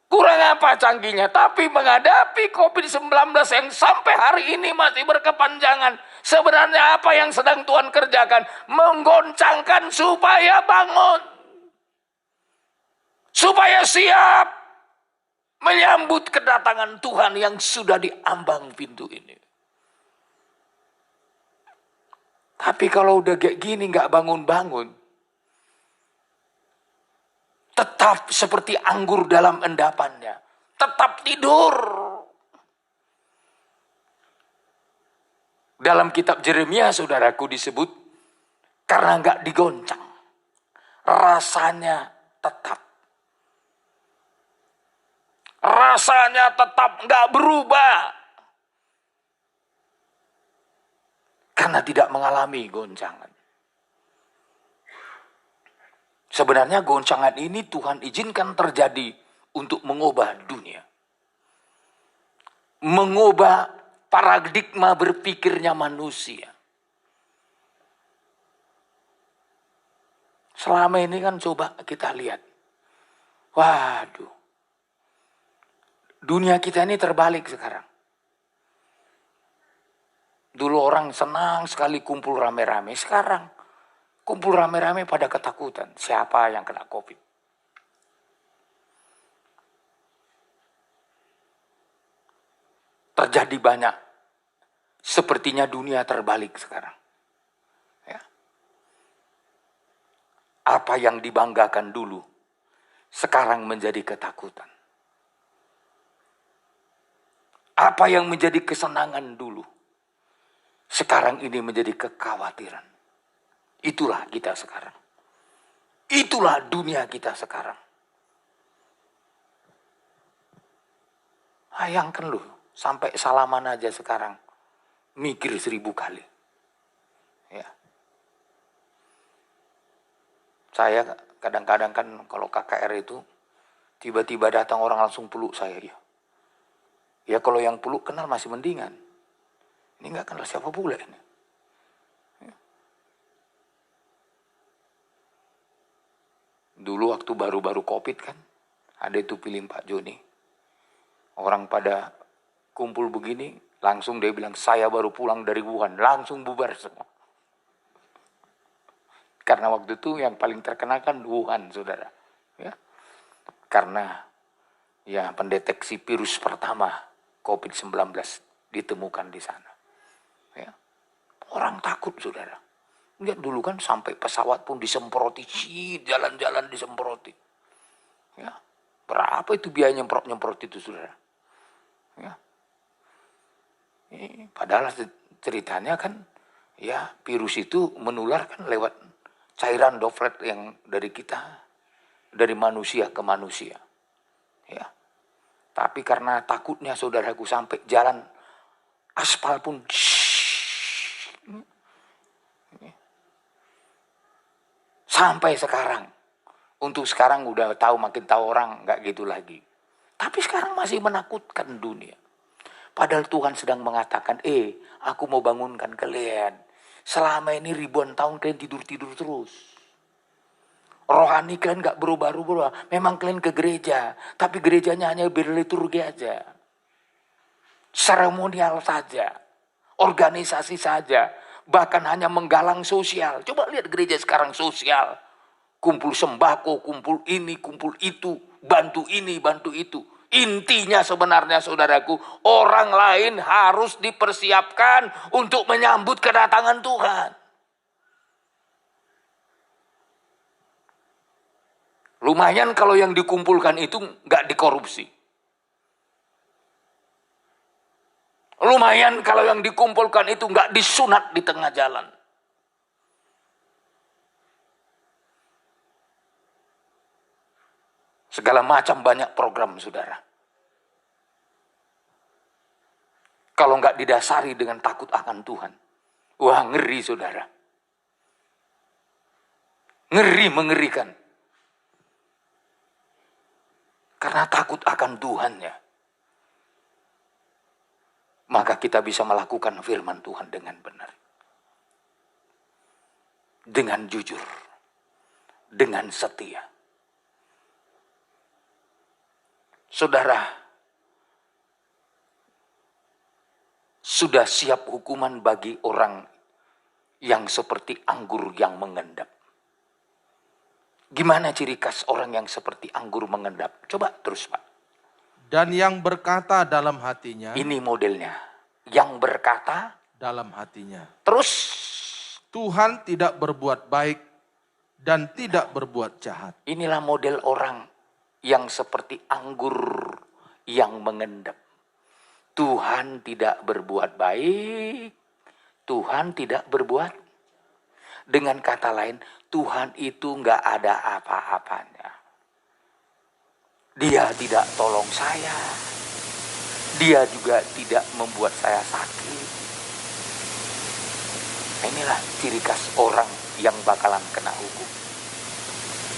Kurang apa canggihnya, tapi menghadapi COVID-19 yang sampai hari ini masih berkepanjangan. Sebenarnya apa yang sedang Tuhan kerjakan? Menggoncangkan supaya bangun. Supaya siap menyambut kedatangan Tuhan yang sudah di ambang pintu ini. Tapi kalau udah kayak gini gak bangun-bangun, tetap seperti anggur dalam endapannya. Tetap tidur. Dalam kitab Yeremia saudaraku disebut, karena gak digoncang, rasanya tetap. Rasanya tetap gak berubah. Karena tidak mengalami goncangan. Sebenarnya goncangan ini Tuhan izinkan terjadi untuk mengubah dunia. Mengubah paradigma berpikirnya manusia. Selama ini kan coba kita lihat. Waduh. Dunia kita ini terbalik sekarang. Dulu orang senang sekali kumpul rame-rame. Sekarang kumpul rame-rame pada ketakutan. Siapa yang kena COVID? Terjadi banyak. Sepertinya dunia terbalik sekarang. Ya. Apa yang dibanggakan dulu, sekarang menjadi ketakutan. Apa yang menjadi kesenangan dulu, sekarang ini menjadi kekhawatiran. Itulah kita sekarang. Itulah dunia kita sekarang. Bayangkan loh, sampai salaman aja sekarang mikir 1000 kali. Ya. Saya kadang-kadang kan kalau KKR itu tiba-tiba datang orang langsung peluk saya. Ya kalau yang peluk kenal masih mendingan. Ini nggak kenal siapa pula ini. Dulu waktu baru-baru COVID kan, ada itu film Pak Joni. Orang pada kumpul begini, langsung dia bilang, saya baru pulang dari Wuhan. Langsung bubar semua. Karena waktu itu yang paling terkenal kan Wuhan, saudara. Ya. Karena ya pendeteksi virus pertama COVID-19 ditemukan di sana. Ya. Orang takut, saudara. Lihat dulu kan sampai pesawat pun disemproti, jalan-jalan disemproti. Ya. Berapa itu biaya nyemprot itu, saudara? Ya. Padahal ceritanya kan, ya virus itu menular kan lewat cairan droplet yang dari kita, dari manusia ke manusia. Ya. Tapi karena takutnya saudaraku sampai jalan aspal pun Sampai sekarang. Untuk sekarang udah tahu, makin tahu orang nggak gitu lagi. Tapi sekarang masih menakutkan dunia. Padahal Tuhan sedang mengatakan, aku mau bangunkan kalian. Selama ini ribuan tahun kalian tidur-tidur terus. Rohani kalian nggak berubah-ubah. Memang kalian ke gereja, tapi gerejanya hanya berliturgi aja. Seremonial saja. Organisasi saja. Bahkan hanya menggalang sosial. Coba lihat gereja sekarang sosial. Kumpul sembako, kumpul ini, kumpul itu. Bantu ini, bantu itu. Intinya sebenarnya saudaraku, orang lain harus dipersiapkan untuk menyambut kedatangan Tuhan. Lumayan kalau yang dikumpulkan itu nggak dikorupsi. Lumayan kalau yang dikumpulkan itu nggak disunat di tengah jalan. Segala macam banyak program, saudara. Kalau nggak didasari dengan takut akan Tuhan. Wah, ngeri, saudara. Ngeri, mengerikan. Karena takut akan Tuhannya. Maka kita bisa melakukan firman Tuhan dengan benar. Dengan jujur. Dengan setia. Saudara, sudah siap hukuman bagi orang yang seperti anggur yang mengendap. Gimana ciri khas orang yang seperti anggur mengendap? Coba terus, Pak.
Dan yang berkata dalam hatinya.
Ini modelnya. Yang berkata
dalam hatinya.
Terus.
Tuhan tidak berbuat baik dan tidak berbuat jahat.
Inilah model orang yang seperti anggur yang mengendap. Tuhan tidak berbuat baik. Tuhan tidak berbuat. Dengan kata lain, Tuhan itu nggak ada apa-apanya. Dia tidak tolong saya. Dia juga tidak membuat saya sakit. Inilah ciri khas orang yang bakalan kena hukum.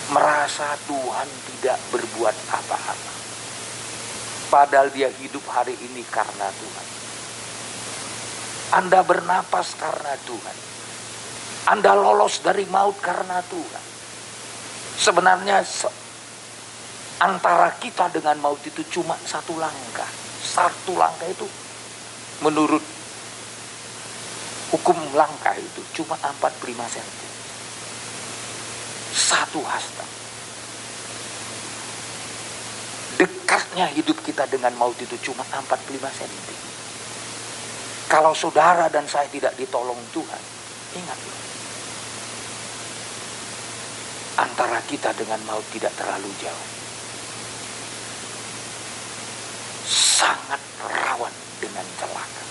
Merasa Tuhan tidak berbuat apa-apa. Padahal dia hidup hari ini karena Tuhan. Anda bernapas karena Tuhan. Anda lolos dari maut karena Tuhan. Sebenarnya antara kita dengan maut itu cuma satu langkah. Satu langkah itu menurut hukum langkah itu cuma 45 cm. Satu hasta. Dekatnya hidup kita dengan maut itu cuma 45 cm. Kalau saudara dan saya tidak ditolong Tuhan, ingatlah. Antara kita dengan maut tidak terlalu jauh. Sangat rawan dengan celaka.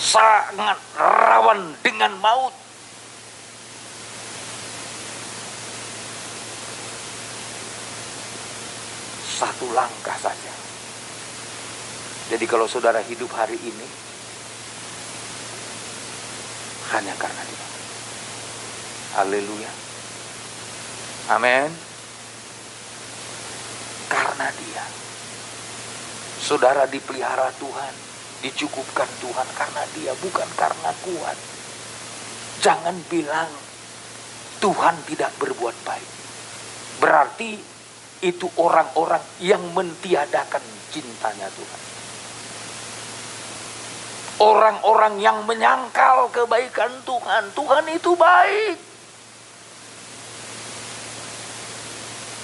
Sangat rawan dengan maut. Satu langkah saja. Jadi kalau saudara hidup hari ini hanya karena Dia. Haleluya. Amin. Karena Dia. Saudara dipelihara Tuhan, dicukupkan Tuhan karena Dia, bukan karena kuat. Jangan bilang Tuhan tidak berbuat baik. Berarti itu orang-orang yang mentiadakan cintanya Tuhan. Orang-orang yang menyangkal kebaikan Tuhan. Tuhan itu baik.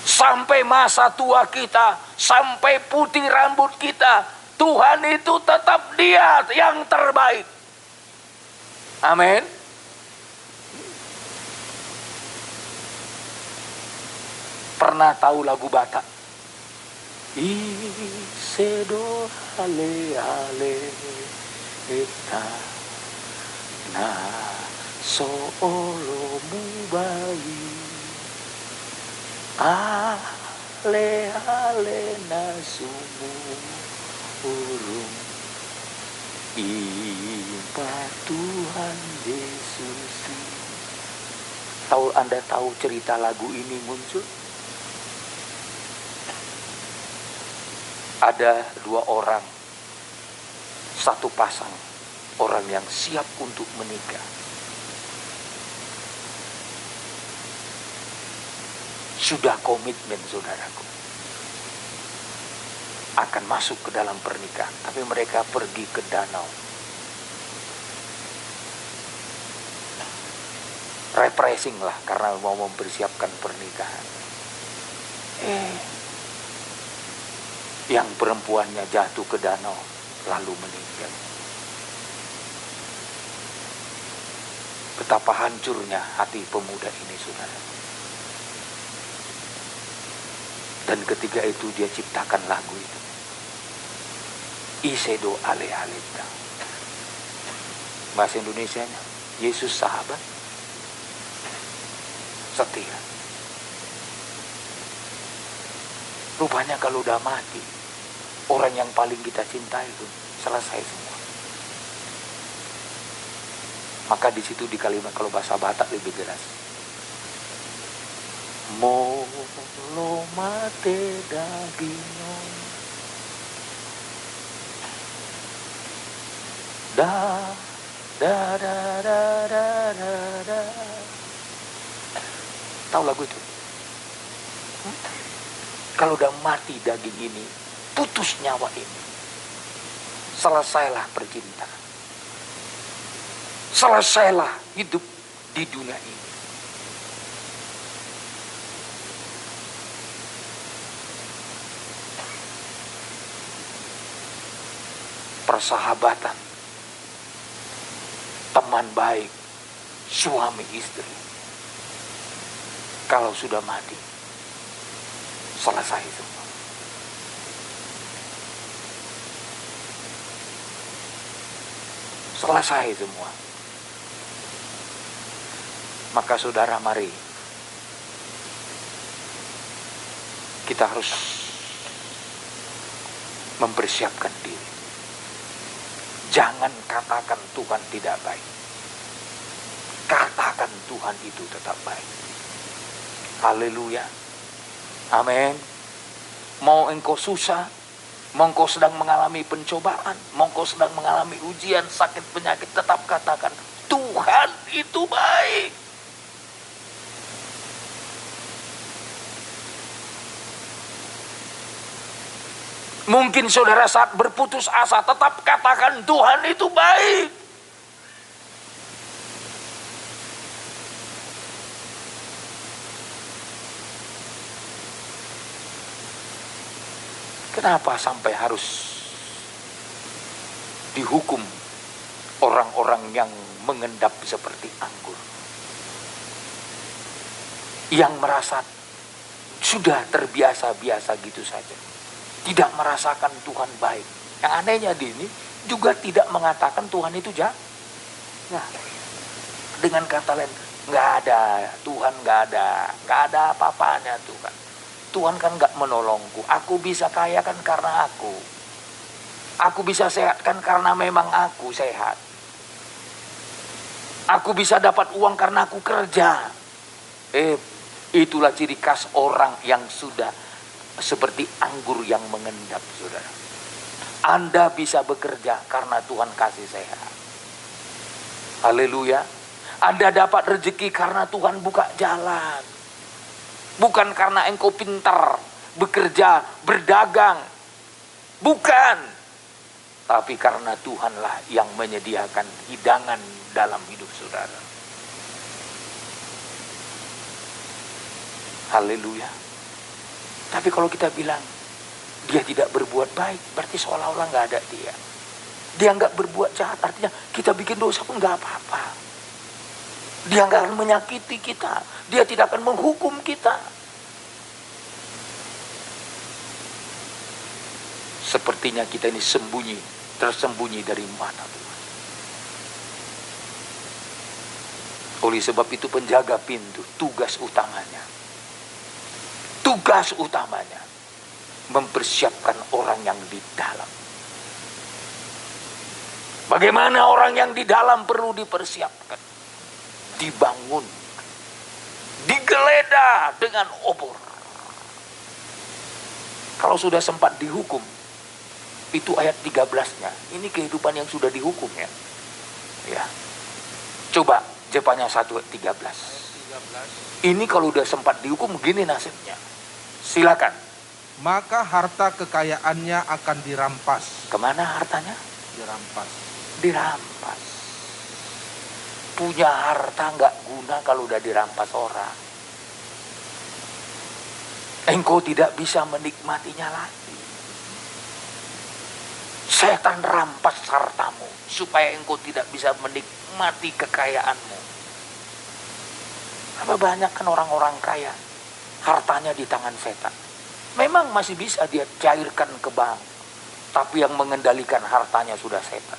Sampai masa tua kita, sampai putih rambut kita, Tuhan itu tetap Dia yang terbaik. Amin. Pernah tahu lagu Batak? Isedo ale ale eta na soolomu bayi ale ale nasumu urung impa Tuhan Yesus Anda tahu cerita lagu ini muncul? Ada dua orang, satu pasang orang yang siap untuk menikah. Sudah komitmen, saudaraku, akan masuk ke dalam pernikahan, tapi mereka pergi ke danau. Refreshing lah, karena mau mempersiapkan pernikahan. Yang perempuannya jatuh ke danau lalu meninggal. Betapa hancurnya hati pemuda ini, saudara. Dan ketika itu dia ciptakan lagu itu, Isedo Ale Aleta. Bahasa Indonesianya, Yesus sahabat setia. Rupanya kalau udah mati, orang yang paling kita cintai itu selesai semua. Maka di situ di kalimat, kalau bahasa Batak lebih jelas, Molo mate dagino da da da da da da da. Tahu lagu itu? Kalau udah mati daging ini, putus nyawa ini, selesailah percintaan. Selesailah hidup di dunia ini. Persahabatan, teman baik, suami istri, kalau sudah mati, selesai semua. Selesai semua. Maka saudara, mari kita harus mempersiapkan diri. Jangan katakan Tuhan tidak baik. Katakan Tuhan itu tetap baik. Haleluya. Amin. Mau engkau susah, mau engkau sedang mengalami pencobaan, mau engkau sedang mengalami ujian, sakit, penyakit, tetap katakan Tuhan itu baik. Mungkin saudara saat berputus asa, tetap katakan Tuhan itu baik. Kenapa sampai harus dihukum orang-orang yang mengendap seperti anggur? Yang merasa sudah terbiasa-biasa gitu saja, tidak merasakan Tuhan baik. Yang anehnya di ini juga tidak mengatakan Tuhan itu jahat. Nah, dengan kata lain, nggak ada Tuhan, nggak ada apa-apanya Tuhan. Tuhan kan nggak menolongku. Aku bisa kaya kan karena aku bisa sehat kan karena memang aku sehat. Aku bisa dapat uang karena aku kerja. Itulah ciri khas orang yang sudah seperti anggur yang mengendap, saudara. Anda bisa bekerja karena Tuhan kasih sehat. Haleluya. Anda dapat rezeki karena Tuhan buka jalan. Bukan karena engkau pintar bekerja, berdagang. Bukan. Tapi karena Tuhanlah yang menyediakan hidangan dalam hidup saudara. Haleluya. Tapi kalau kita bilang dia tidak berbuat baik, berarti seolah-olah nggak ada dia. Dia nggak berbuat jahat, artinya kita bikin dosa pun nggak apa-apa. Dia nggak akan menyakiti kita. Dia tidak akan menghukum kita. Sepertinya kita ini tersembunyi dari mata Tuhan. Oleh sebab itu penjaga pintu, tugas utamanya mempersiapkan orang yang di dalam. Bagaimana orang yang di dalam perlu dipersiapkan, dibangun, digeledah dengan obor. Kalau sudah sempat dihukum, itu ayat 13-nya. Ini kehidupan yang sudah dihukum ya. Ya. Coba Jepanya 1 ayat 13. Ini kalau udah sempat dihukum gini nasibnya. Silakan.
Maka harta kekayaannya akan dirampas.
Kemana hartanya?
Dirampas.
Dirampas. Punya harta nggak guna kalau udah dirampas orang. Engkau tidak bisa menikmatinya lagi. Setan rampas hartamu supaya engkau tidak bisa menikmati kekayaanmu. Apa banyak kan orang-orang kaya, hartanya di tangan setan. Memang masih bisa dia cairkan ke bank, tapi yang mengendalikan hartanya sudah setan.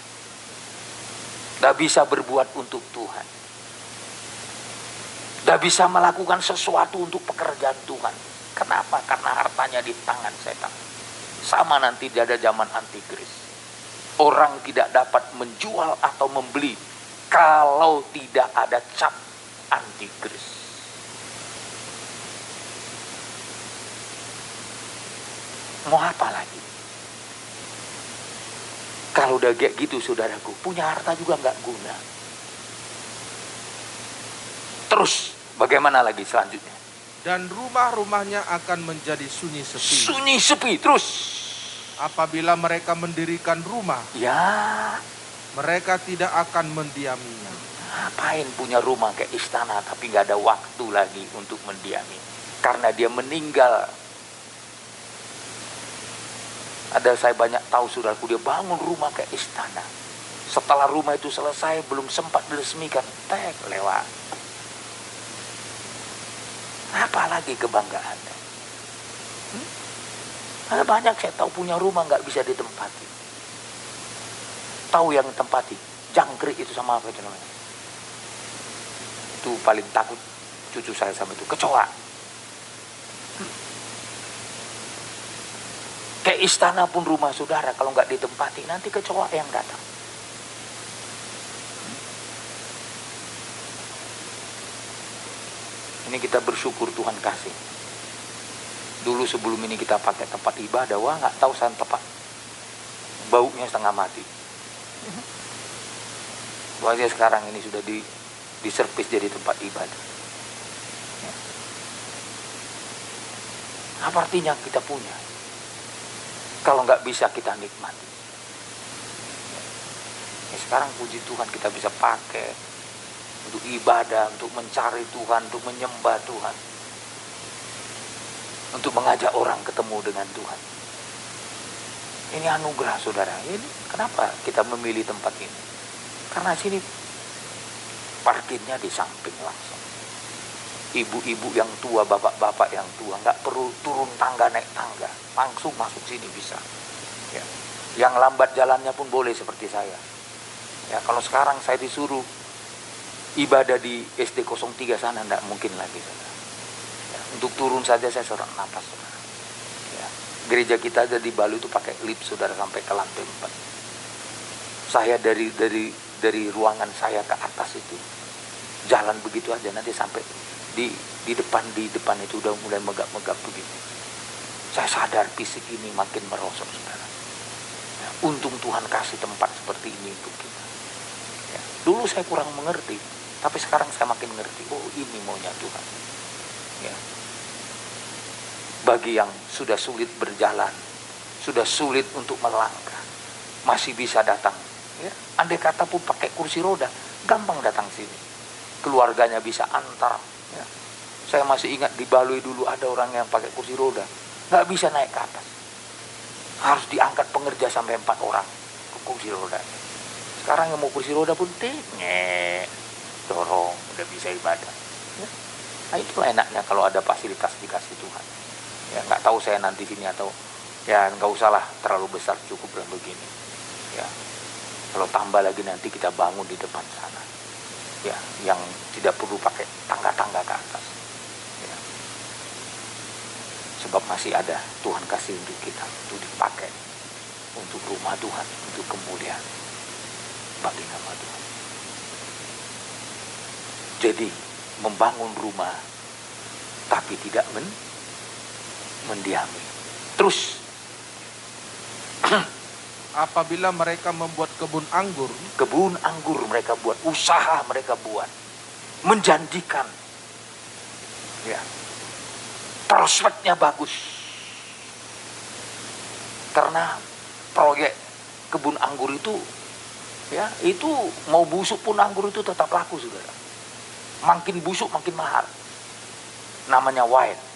Tidak bisa berbuat untuk Tuhan. Tidak bisa melakukan sesuatu untuk pekerjaan Tuhan. Kenapa? Karena hartanya di tangan setan. Sama nanti ada zaman antikris. Orang tidak dapat menjual atau membeli kalau tidak ada cap antikris. Mau apa lagi? Kalau udah kayak gitu saudaraku, punya harta juga nggak guna. Terus bagaimana lagi selanjutnya?
Dan rumah-rumahnya akan menjadi sunyi sepi.
Sunyi sepi terus.
Apabila mereka mendirikan rumah,
Ya,
mereka tidak akan mendiaminya.
ngapain punya rumah kayak istana tapi nggak ada waktu lagi untuk mendiami. Karena dia meninggal. Ada saya banyak tahu saudaraku, dia bangun rumah kayak istana. Setelah rumah itu selesai belum sempat diresmikan, lewat. Apa lagi kebanggaannya? Ada banyak saya tahu punya rumah nggak bisa ditempati. Tahu yang tempati? Jangkrik itu sama apa itu namanya? Itu paling takut cucu saya sama itu, kecoa. Kayak istana pun rumah saudara kalau nggak ditempati nanti kecoa yang datang. Ini kita bersyukur Tuhan kasih. Dulu sebelum ini kita pakai tempat ibadah, wah nggak tahu saya tempat baunya setengah mati. Wajah sekarang ini sudah diservis jadi tempat ibadah. Ya. Apa artinya kita punya? Kalau nggak bisa kita nikmati. Ya, sekarang puji Tuhan kita bisa pakai untuk ibadah, untuk mencari Tuhan, untuk menyembah Tuhan, untuk mengajak orang ketemu dengan Tuhan. Ini anugerah saudara. Ini kenapa kita memilih tempat ini? Karena sini parkirnya di samping langsung. Ibu-ibu yang tua, bapak-bapak yang tua nggak perlu turun tangga naik tangga, langsung masuk sini bisa. Ya. Yang lambat jalannya pun boleh seperti saya. Ya, kalau sekarang saya disuruh ibadah di SD 03 sana nggak mungkin lagi saudara. Ya, untuk turun saja saya serak napas saudara. Ya, gereja kita aja di Bali itu pakai lift saudara sampai ke lantai 4. Saya dari ruangan saya ke atas itu jalan begitu aja nanti sampai di depan itu udah mulai megap-megap begitu. Saya sadar fisik ini makin merosot saudara. Ya, untung Tuhan kasih tempat seperti ini untuk kita. Ya, dulu saya kurang mengerti, tapi sekarang saya makin mengerti. Oh, ini maunya Tuhan. Ya. Bagi yang sudah sulit berjalan, sudah sulit untuk melangkah, masih bisa datang. Ya, andai kata pun pakai kursi roda, gampang datang sini. Keluarganya bisa antar. Ya. Saya masih ingat di Balui dulu ada orang yang pakai kursi roda, nggak bisa naik ke atas. Harus diangkat pengerja sampai 4 orang ke kursi roda. Sekarang yang mau kursi roda pun dorong, udah bisa ibadah. Ya. Nah itu enaknya kalau ada fasilitas dikasih Tuhan. Ya nggak tahu saya nanti sini atau ya nggak usahlah terlalu besar, cukup dan begini. Ya kalau tambah lagi nanti kita bangun di depan sana. Ya yang tidak perlu pakai tangga-tangga ke atas. Ya. Sebab masih ada Tuhan kasih untuk kita untuk dipakai untuk rumah Tuhan, untuk kemuliaan bagi nama Tuhan. Jadi membangun rumah tapi tidak mendiami. Terus
apabila mereka membuat kebun anggur
mereka buat, usaha mereka buat, menjanjikan, ya, prospeknya bagus, karena proyek kebun anggur itu, ya, itu mau busuk pun anggur itu tetap laku, saudara. Makin busuk makin mahal. Namanya wine.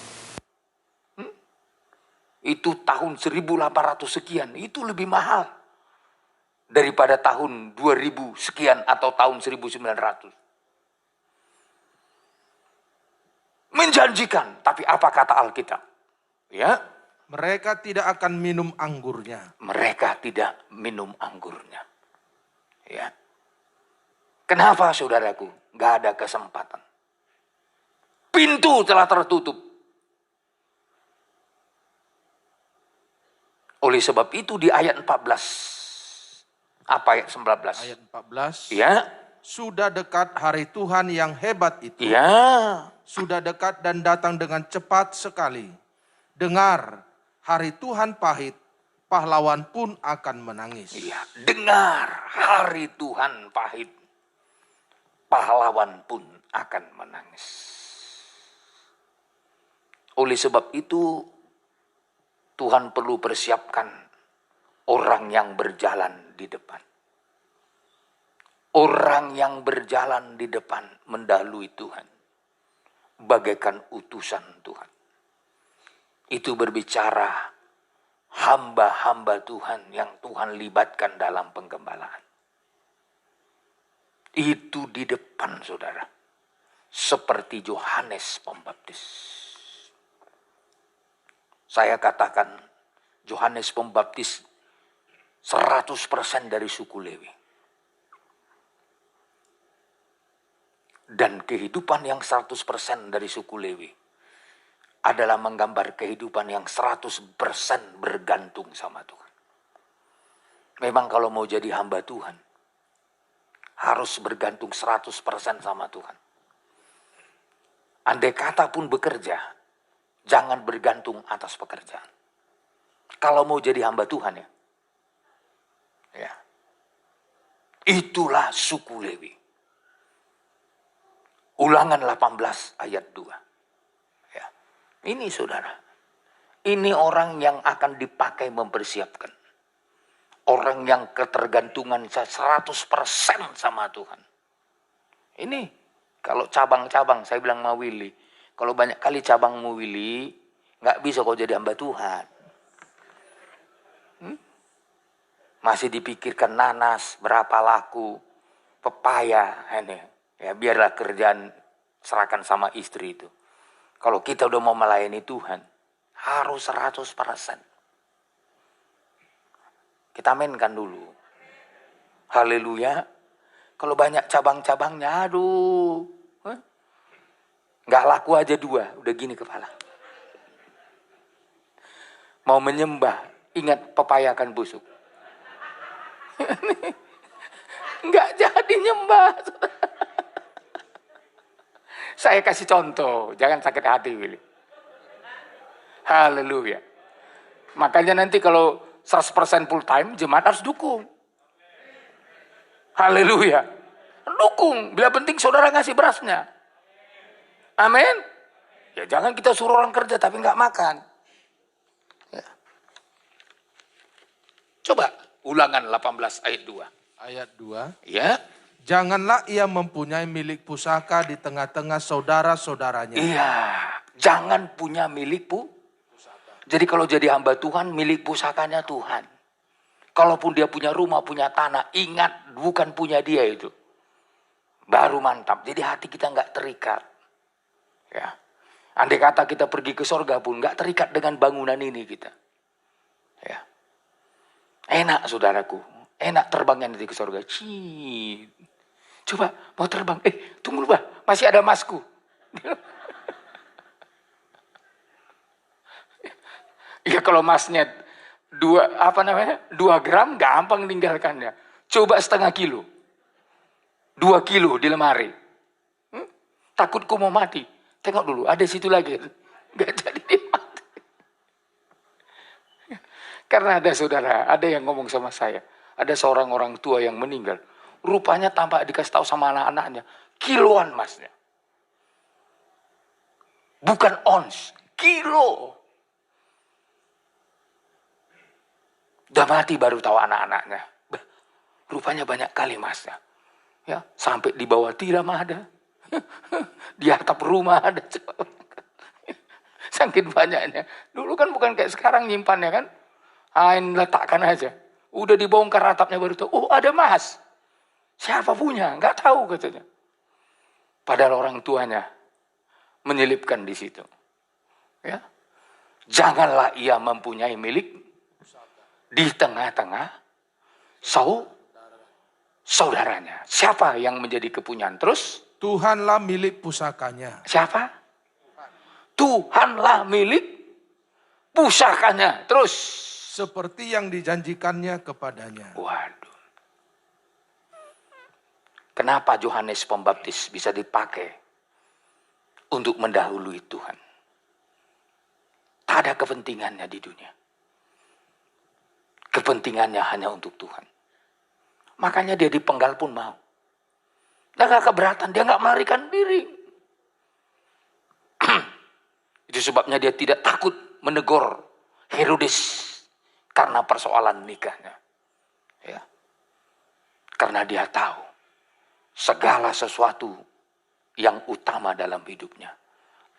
Itu tahun 1800 sekian, itu lebih mahal daripada tahun 2000 sekian atau tahun 1900. Menjanjikan, tapi apa kata Alkitab? Ya,
mereka tidak akan minum anggurnya.
Mereka tidak minum anggurnya. Ya. Kenapa, saudaraku? Gak ada kesempatan. Pintu telah tertutup. Oleh sebab itu di ayat 14. Apa ayat 19?
Ayat 14.
Ya.
Sudah dekat hari Tuhan yang hebat itu.
Ya.
Sudah dekat dan datang dengan cepat sekali. Dengar, hari Tuhan pahit, pahlawan pun akan menangis.
Ya. Dengar, hari Tuhan pahit, pahlawan pun akan menangis. Oleh sebab itu, Tuhan perlu persiapkan orang yang berjalan di depan. Orang yang berjalan di depan mendahului Tuhan, bagaikan utusan Tuhan. Itu berbicara hamba-hamba Tuhan yang Tuhan libatkan dalam penggembalaan. Itu di depan, saudara. Seperti Yohanes Pembaptis. Saya katakan Yohanes Pembaptis 100% dari suku Lewi. Dan kehidupan yang 100% dari suku Lewi adalah menggambar kehidupan yang 100% bergantung sama Tuhan. Memang kalau mau jadi hamba Tuhan, harus bergantung 100% sama Tuhan. Andai kata pun bekerja, jangan bergantung atas pekerjaan. Kalau mau jadi hamba Tuhan, ya. Itulah suku Lewi. Ulangan 18 ayat 2. Ya. Ini saudara. Ini orang yang akan dipakai mempersiapkan. Orang yang ketergantungan 100% sama Tuhan. Ini kalau cabang-cabang, saya bilang sama Willy, kalau banyak kali cabangmu Willy, nggak bisa kau jadi hamba Tuhan. Masih dipikirkan nanas, berapa laku, pepaya, ini. Ya biarlah kerjaan serahkan sama istri itu. Kalau kita udah mau melayani Tuhan, harus 100%. Kita mainkan dulu. Haleluya. Kalau banyak cabang-cabangnya, aduh. Nggak laku aja 2, udah gini kepala. Mau menyembah, ingat pepaya akan busuk. Nggak jadi nyembah. Saya kasih contoh, jangan sakit hati Willy. Haleluya. Makanya nanti kalau 100% full time, jemaat harus dukung. Haleluya. Dukung, bila penting saudara ngasih berasnya. Amin. Ya jangan kita suruh orang kerja tapi nggak makan. Ya. Coba ulangan 18 ayat 2.
Ayat 2.
Ya.
Janganlah ia mempunyai milik pusaka di tengah-tengah saudara-saudaranya.
Iya, jangan punya milik pusaka. Jadi kalau jadi hamba Tuhan, milik pusakanya Tuhan. Kalaupun dia punya rumah, punya tanah, ingat bukan punya dia itu. Baru mantap. Jadi hati kita nggak terikat. Ya. Andai kata kita pergi ke sorga pun nggak terikat dengan bangunan ini kita. Ya. Enak saudaraku, enak terbangnya nanti ke sorga. Coba mau terbang, tunggu bah, masih ada masku. Ya kalau masnya 2 gram gampang tinggalkannya. Coba setengah kilo, 2 kilo di lemari. Takutku mau mati. Tengok dulu, ada situ lagi. Nggak jadi dipakai. Karena ada saudara, ada yang ngomong sama saya. Ada seorang orang tua yang meninggal. Rupanya tanpa dikasih tahu sama anak-anaknya. Kiloan masnya. Bukan ons, kilo. Udah mati baru tahu anak-anaknya. Rupanya banyak kali masnya. Ya, sampai di bawah tiram ada. Di atap rumah ada. Saking banyaknya. Dulu kan bukan kayak sekarang nyimpannya kan. Letakkan aja. Udah dibongkar atapnya baru tahu. Oh, ada emas. Siapa punya? Nggak tahu katanya. Padahal orang tuanya menyelipkan di situ. Ya. Janganlah ia mempunyai milik di tengah-tengah saudaranya. Siapa yang menjadi kepunyaan? Terus?
Tuhanlah milik pusakanya.
Siapa? Tuhanlah milik pusakanya. Terus?
Seperti yang dijanjikannya kepadanya.
Waduh. Kenapa Yohanes Pembaptis bisa dipakai untuk mendahului Tuhan? Tak ada kepentingannya di dunia. Kepentingannya hanya untuk Tuhan. Makanya dia dipenggal pun mau. Dia gak keberatan, dia gak melarikan diri. Itu sebabnya dia tidak takut menegur Herodes karena persoalan nikahnya. Ya. Karena dia tahu segala sesuatu yang utama dalam hidupnya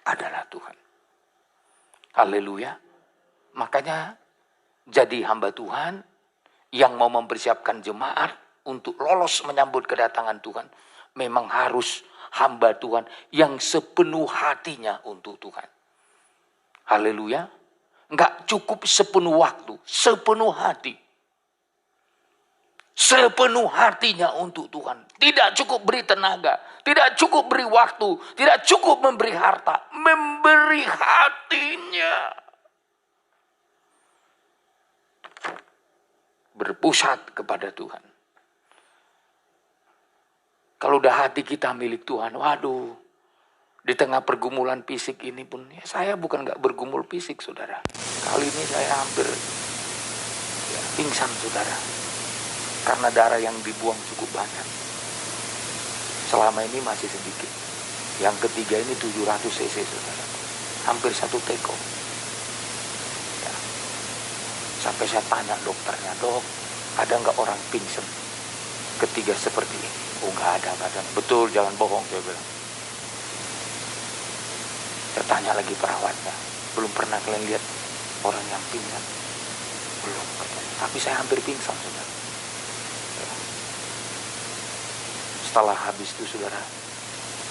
adalah Tuhan. Haleluya. Makanya jadi hamba Tuhan yang mau mempersiapkan jemaat untuk lolos menyambut kedatangan Tuhan, memang harus hamba Tuhan yang sepenuh hatinya untuk Tuhan. Haleluya. Enggak cukup sepenuh waktu, sepenuh hati. Sepenuh hatinya untuk Tuhan. Tidak cukup beri tenaga, tidak cukup beri waktu, tidak cukup memberi harta, memberi hatinya. Berpusat kepada Tuhan. Kalau udah hati kita milik Tuhan, waduh, di tengah pergumulan fisik ini pun, ya saya bukan gak bergumul fisik, saudara. Kali ini saya hampir pingsan, saudara. Karena darah yang dibuang cukup banyak. Selama ini masih sedikit. Yang ketiga ini 700 cc, saudara. Hampir 1 teko. Ya. Sampai saya tanya dokternya, dok, ada nggak orang pingsan ketiga seperti ini? Oh, nggak ada, kadang. Betul, jangan bohong, saya bilang. Saya tanya lagi perawatnya, belum pernah kalian lihat orang yang pingsan? Belum, katanya. Tapi saya hampir pingsan, saudara. Ya. Setelah habis itu, saudara,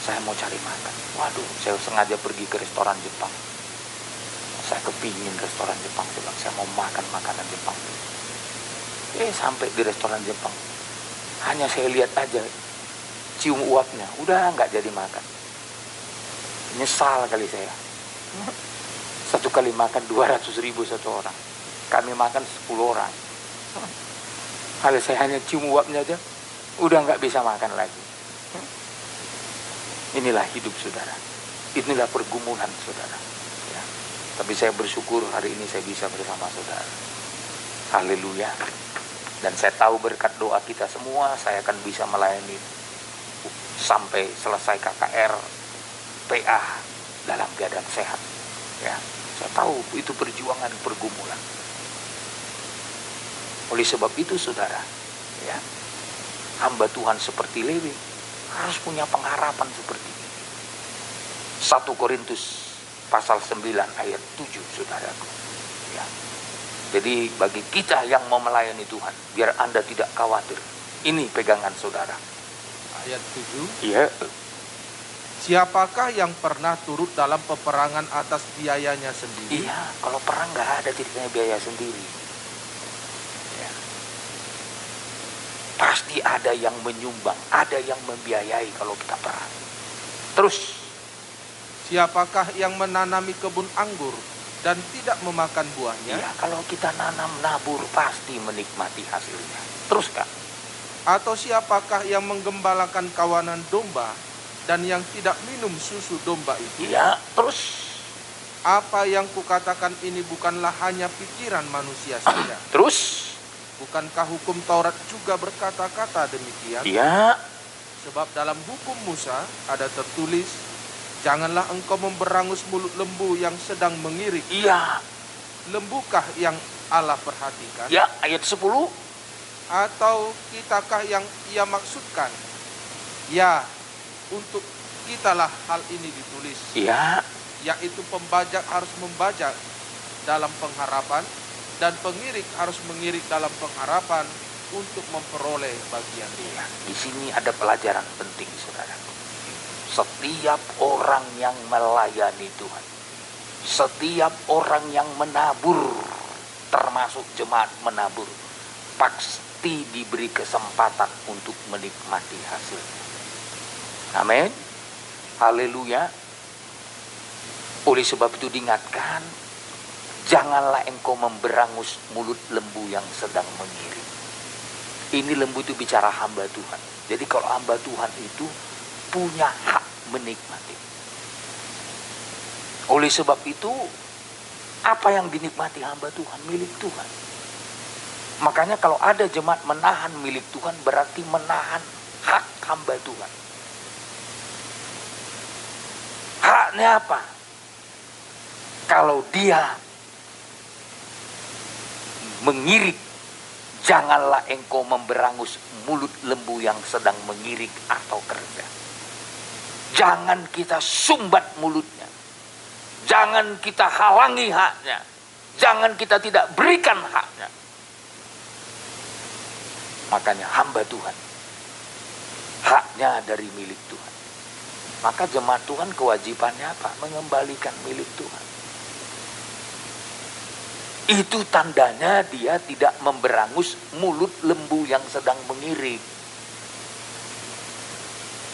saya mau cari makan. Waduh, saya sengaja pergi ke restoran Jepang. Saya kepingin restoran Jepang, saya mau makan makanan Jepang. Sampai di restoran Jepang, hanya saya lihat aja, cium uapnya, udah nggak jadi makan. Nyesal kali saya. Satu kali makan 200.000 satu orang. Kami makan 10 orang. Kalau saya hanya cium uapnya aja, udah nggak bisa makan lagi. Inilah hidup, saudara. Inilah pergumulan, saudara. Ya. Tapi saya bersyukur hari ini saya bisa bersama saudara. Haleluya. Dan saya tahu berkat doa kita semua, saya akan bisa melayani sampai selesai KKR PA dalam keadaan sehat. Ya, saya tahu itu perjuangan, pergumulan. Oleh sebab itu, saudara, ya, hamba Tuhan seperti Lewi harus punya pengharapan seperti ini. 1 Korintus pasal 9 ayat 7, saudaraku. Ya. Jadi bagi kita yang mau melayani Tuhan, biar Anda tidak khawatir. Ini pegangan saudara.
Ayat 7.
Iya.
Siapakah yang pernah turut dalam peperangan atas biayanya sendiri?
Iya, kalau perang nggak ada ceritanya biaya sendiri. Ya. Pasti ada yang menyumbang, ada yang membiayai kalau kita perang. Terus,
siapakah yang menanami kebun anggur dan tidak memakan buahnya?
Iya, kalau kita nanam nabur pasti menikmati hasilnya. Terus, Kak.
Atau siapakah yang menggembalakan kawanan domba dan yang tidak minum susu domba itu.
Ya, terus
Apa yang kukatakan ini bukanlah hanya pikiran manusia saja.
terus
Bukankah hukum Taurat juga berkata-kata demikian?
ya,
Sebab dalam hukum Musa ada tertulis, janganlah engkau memberangus mulut lembu yang sedang mengirik.
iya,
Lembukah yang Allah perhatikan?
ya, ayat 10.
Atau kitakah yang ia maksudkan? Ya, untuk kitalah hal ini ditulis,
Ya,
yaitu pembajak harus membajak dalam pengharapan, dan pengirik harus mengirik dalam pengharapan untuk memperoleh bagian dia.
iya. Di sini ada pelajaran penting, saudara. Setiap orang yang melayani Tuhan, setiap orang yang menabur, termasuk jemaat menabur, pasti diberi kesempatan untuk menikmati hasilnya. Amin. Haleluya. Oleh sebab itu diingatkan, janganlah engkau memberangus mulut lembu yang sedang mengiring. Ini lembu itu bicara hamba Tuhan. Jadi kalau hamba Tuhan itu punya hak menikmati. Oleh sebab itu, apa yang dinikmati hamba Tuhan? Milik Tuhan. Makanya kalau ada jemaat menahan milik Tuhan, berarti menahan hak hamba Tuhan. Haknya apa? Kalau dia mengirik, janganlah engkau memberangus mulut lembu yang sedang mengirik atau kerja. Jangan kita sumbat mulutnya. Jangan kita halangi haknya. Jangan kita tidak berikan haknya. Makanya hamba Tuhan, haknya dari milik Tuhan. Maka jemaat Tuhan kewajibannya apa? Mengembalikan milik Tuhan. Itu tandanya dia tidak memberangus mulut lembu yang sedang mengirik.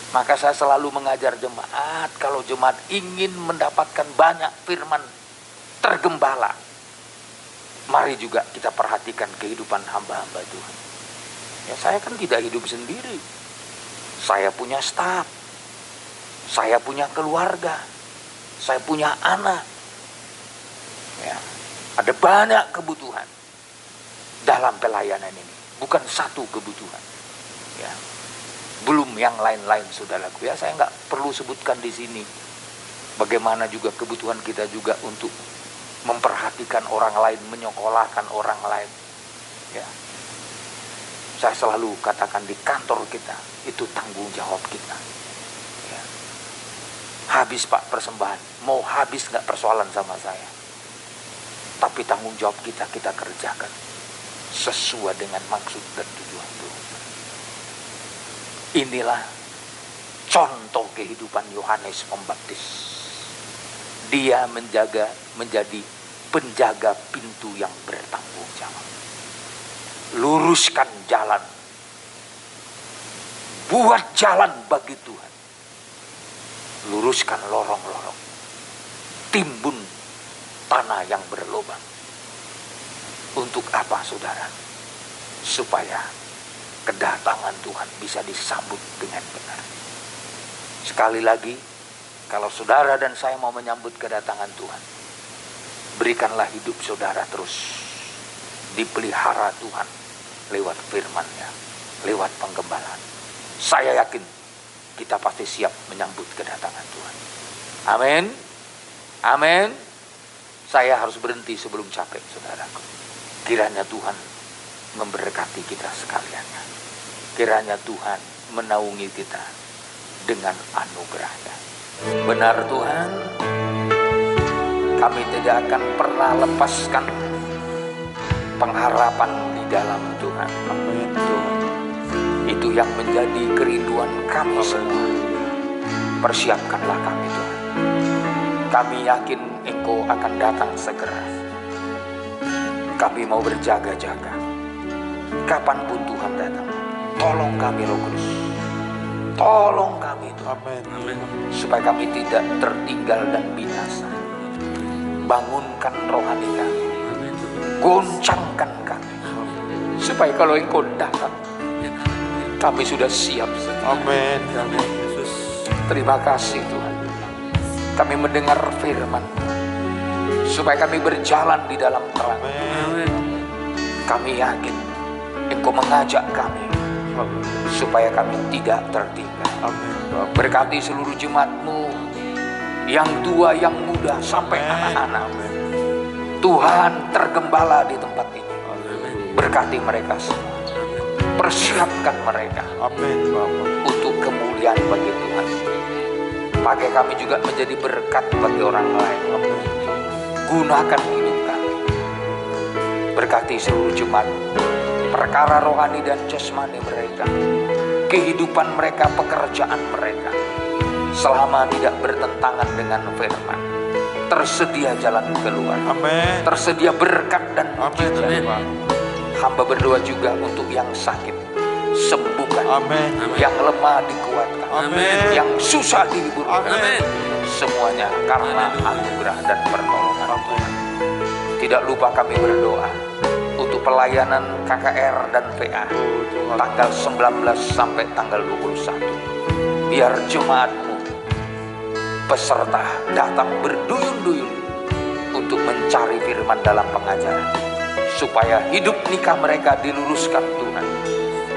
Maka saya selalu mengajar jemaat, kalau jemaat ingin mendapatkan banyak firman tergembala, mari juga kita perhatikan kehidupan hamba-hamba Tuhan. Ya, saya kan tidak hidup sendiri. Saya punya staf. Saya punya keluarga. Saya punya anak. Ya. Ada banyak kebutuhan dalam pelayanan ini. Bukan satu kebutuhan. Ya. Belum yang lain-lain, saudaraku. Ya, saya nggak perlu sebutkan di sini. Bagaimana juga kebutuhan kita juga untuk memperhatikan orang lain, menyekolahkan orang lain. Ya. Saya selalu katakan di kantor kita, itu tanggung jawab kita. Ya. Habis Pak persembahan, mau habis nggak persoalan sama saya. Tapi tanggung jawab kita kerjakan sesuai dengan maksud dan tujuan Tuhan. Inilah contoh kehidupan Yohanes Pembaptis. Dia menjadi penjaga pintu yang bertanggung jawab. Luruskan jalan. Buat jalan bagi Tuhan. Luruskan lorong-lorong. Timbun tanah yang berlubang. Untuk apa, saudara? Supaya kedatangan Tuhan bisa disambut dengan benar. Sekali lagi, kalau saudara dan saya mau menyambut kedatangan Tuhan, berikanlah hidup saudara terus dipelihara Tuhan lewat firman-Nya, lewat penggembalaan. Saya yakin kita pasti siap menyambut kedatangan Tuhan. Amin. Amin. Saya harus berhenti sebelum capek, saudaraku. Kiranya Tuhan memberkati kita sekaliannya. Kiranya Tuhan menaungi kita dengan anugerah-Nya. Benar Tuhan, kami tidak akan pernah lepaskan pengharapan di dalam Tuhan. Amin. Tuhan, itu yang menjadi kerinduan kami semua. Persiapkanlah kami Tuhan. Kami yakin Engkau akan datang segera. Kami mau berjaga-jaga. Kapanpun Tuhan datang, tolong kami Roh Kudus. Tolong kami Tuhan.
Amin.
Supaya kami tidak tertinggal dan binasa. Bangunkan rohani kami. Goncangkan kami. Supaya kalau Engkau datang, kami sudah siap.
Amin.
Amin. Yesus.
Terima kasih Tuhan. Kami mendengar firman supaya kami berjalan di dalam terang. Kami yakin Engkau mengajak kami supaya kami tidak tertinggal. Berkati seluruh jemaat-Mu, yang tua, yang muda, sampai anak-anak. Tuhan tergembala di tempat ini. Berkati mereka semua. Persiapkan mereka untuk kemuliaan bagi Tuhan. Pakai kami juga menjadi berkat bagi orang lain. Gunakan hidup kami. Berkati seluruh jemaat, perkara rohani dan jasmani mereka, kehidupan mereka, pekerjaan mereka, selama tidak bertentangan dengan firman, tersedia jalan keluar.
Amin.
Tersedia berkat dan mujizat. Hamba berdoa juga untuk yang sakit, sembuhkan.
Amin.
Yang lemah dikuatkan.
Amin.
Yang susah dihiburkan.
Amin.
Semuanya karena anugerah dan pertolongan Tuhan. Tidak lupa kami berdoa untuk pelayanan KKR dan PA tanggal 19 sampai tanggal 21. Biar jemaat-Mu peserta datang berduyun-duyun untuk mencari firman dalam pengajaran, supaya hidup nikah mereka diluruskan Tuhan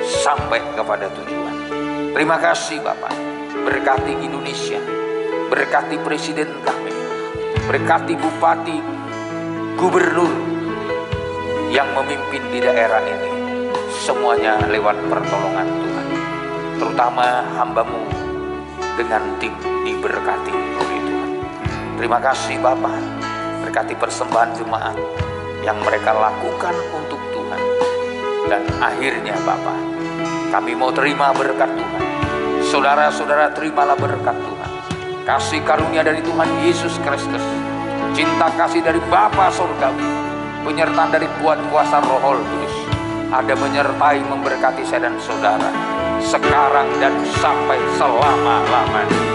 sampai kepada tujuan. Terima kasih Bapak. Berkati Indonesia, berkati presiden kami, berkati bupati, gubernur yang memimpin di daerah ini. Semuanya lewat pertolongan Tuhan. Terutama hamba-Mu dengan tim diberkati oleh Tuhan. Terima kasih Bapak. Berkati persembahan jemaat yang mereka lakukan untuk Tuhan. Dan akhirnya Bapak, kami mau terima berkat Tuhan. Saudara-saudara, terimalah berkat Tuhan. Kasih karunia dari Tuhan Yesus Kristus, cinta kasih dari Bapa Surgawi, penyertaan dari kuat kuasa Roh Kudus, ada menyertai memberkati saya dan saudara sekarang dan sampai selama-lamanya.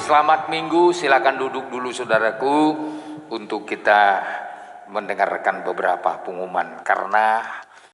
Selamat Minggu, silakan duduk dulu saudaraku untuk kita mendengarkan beberapa pengumuman karena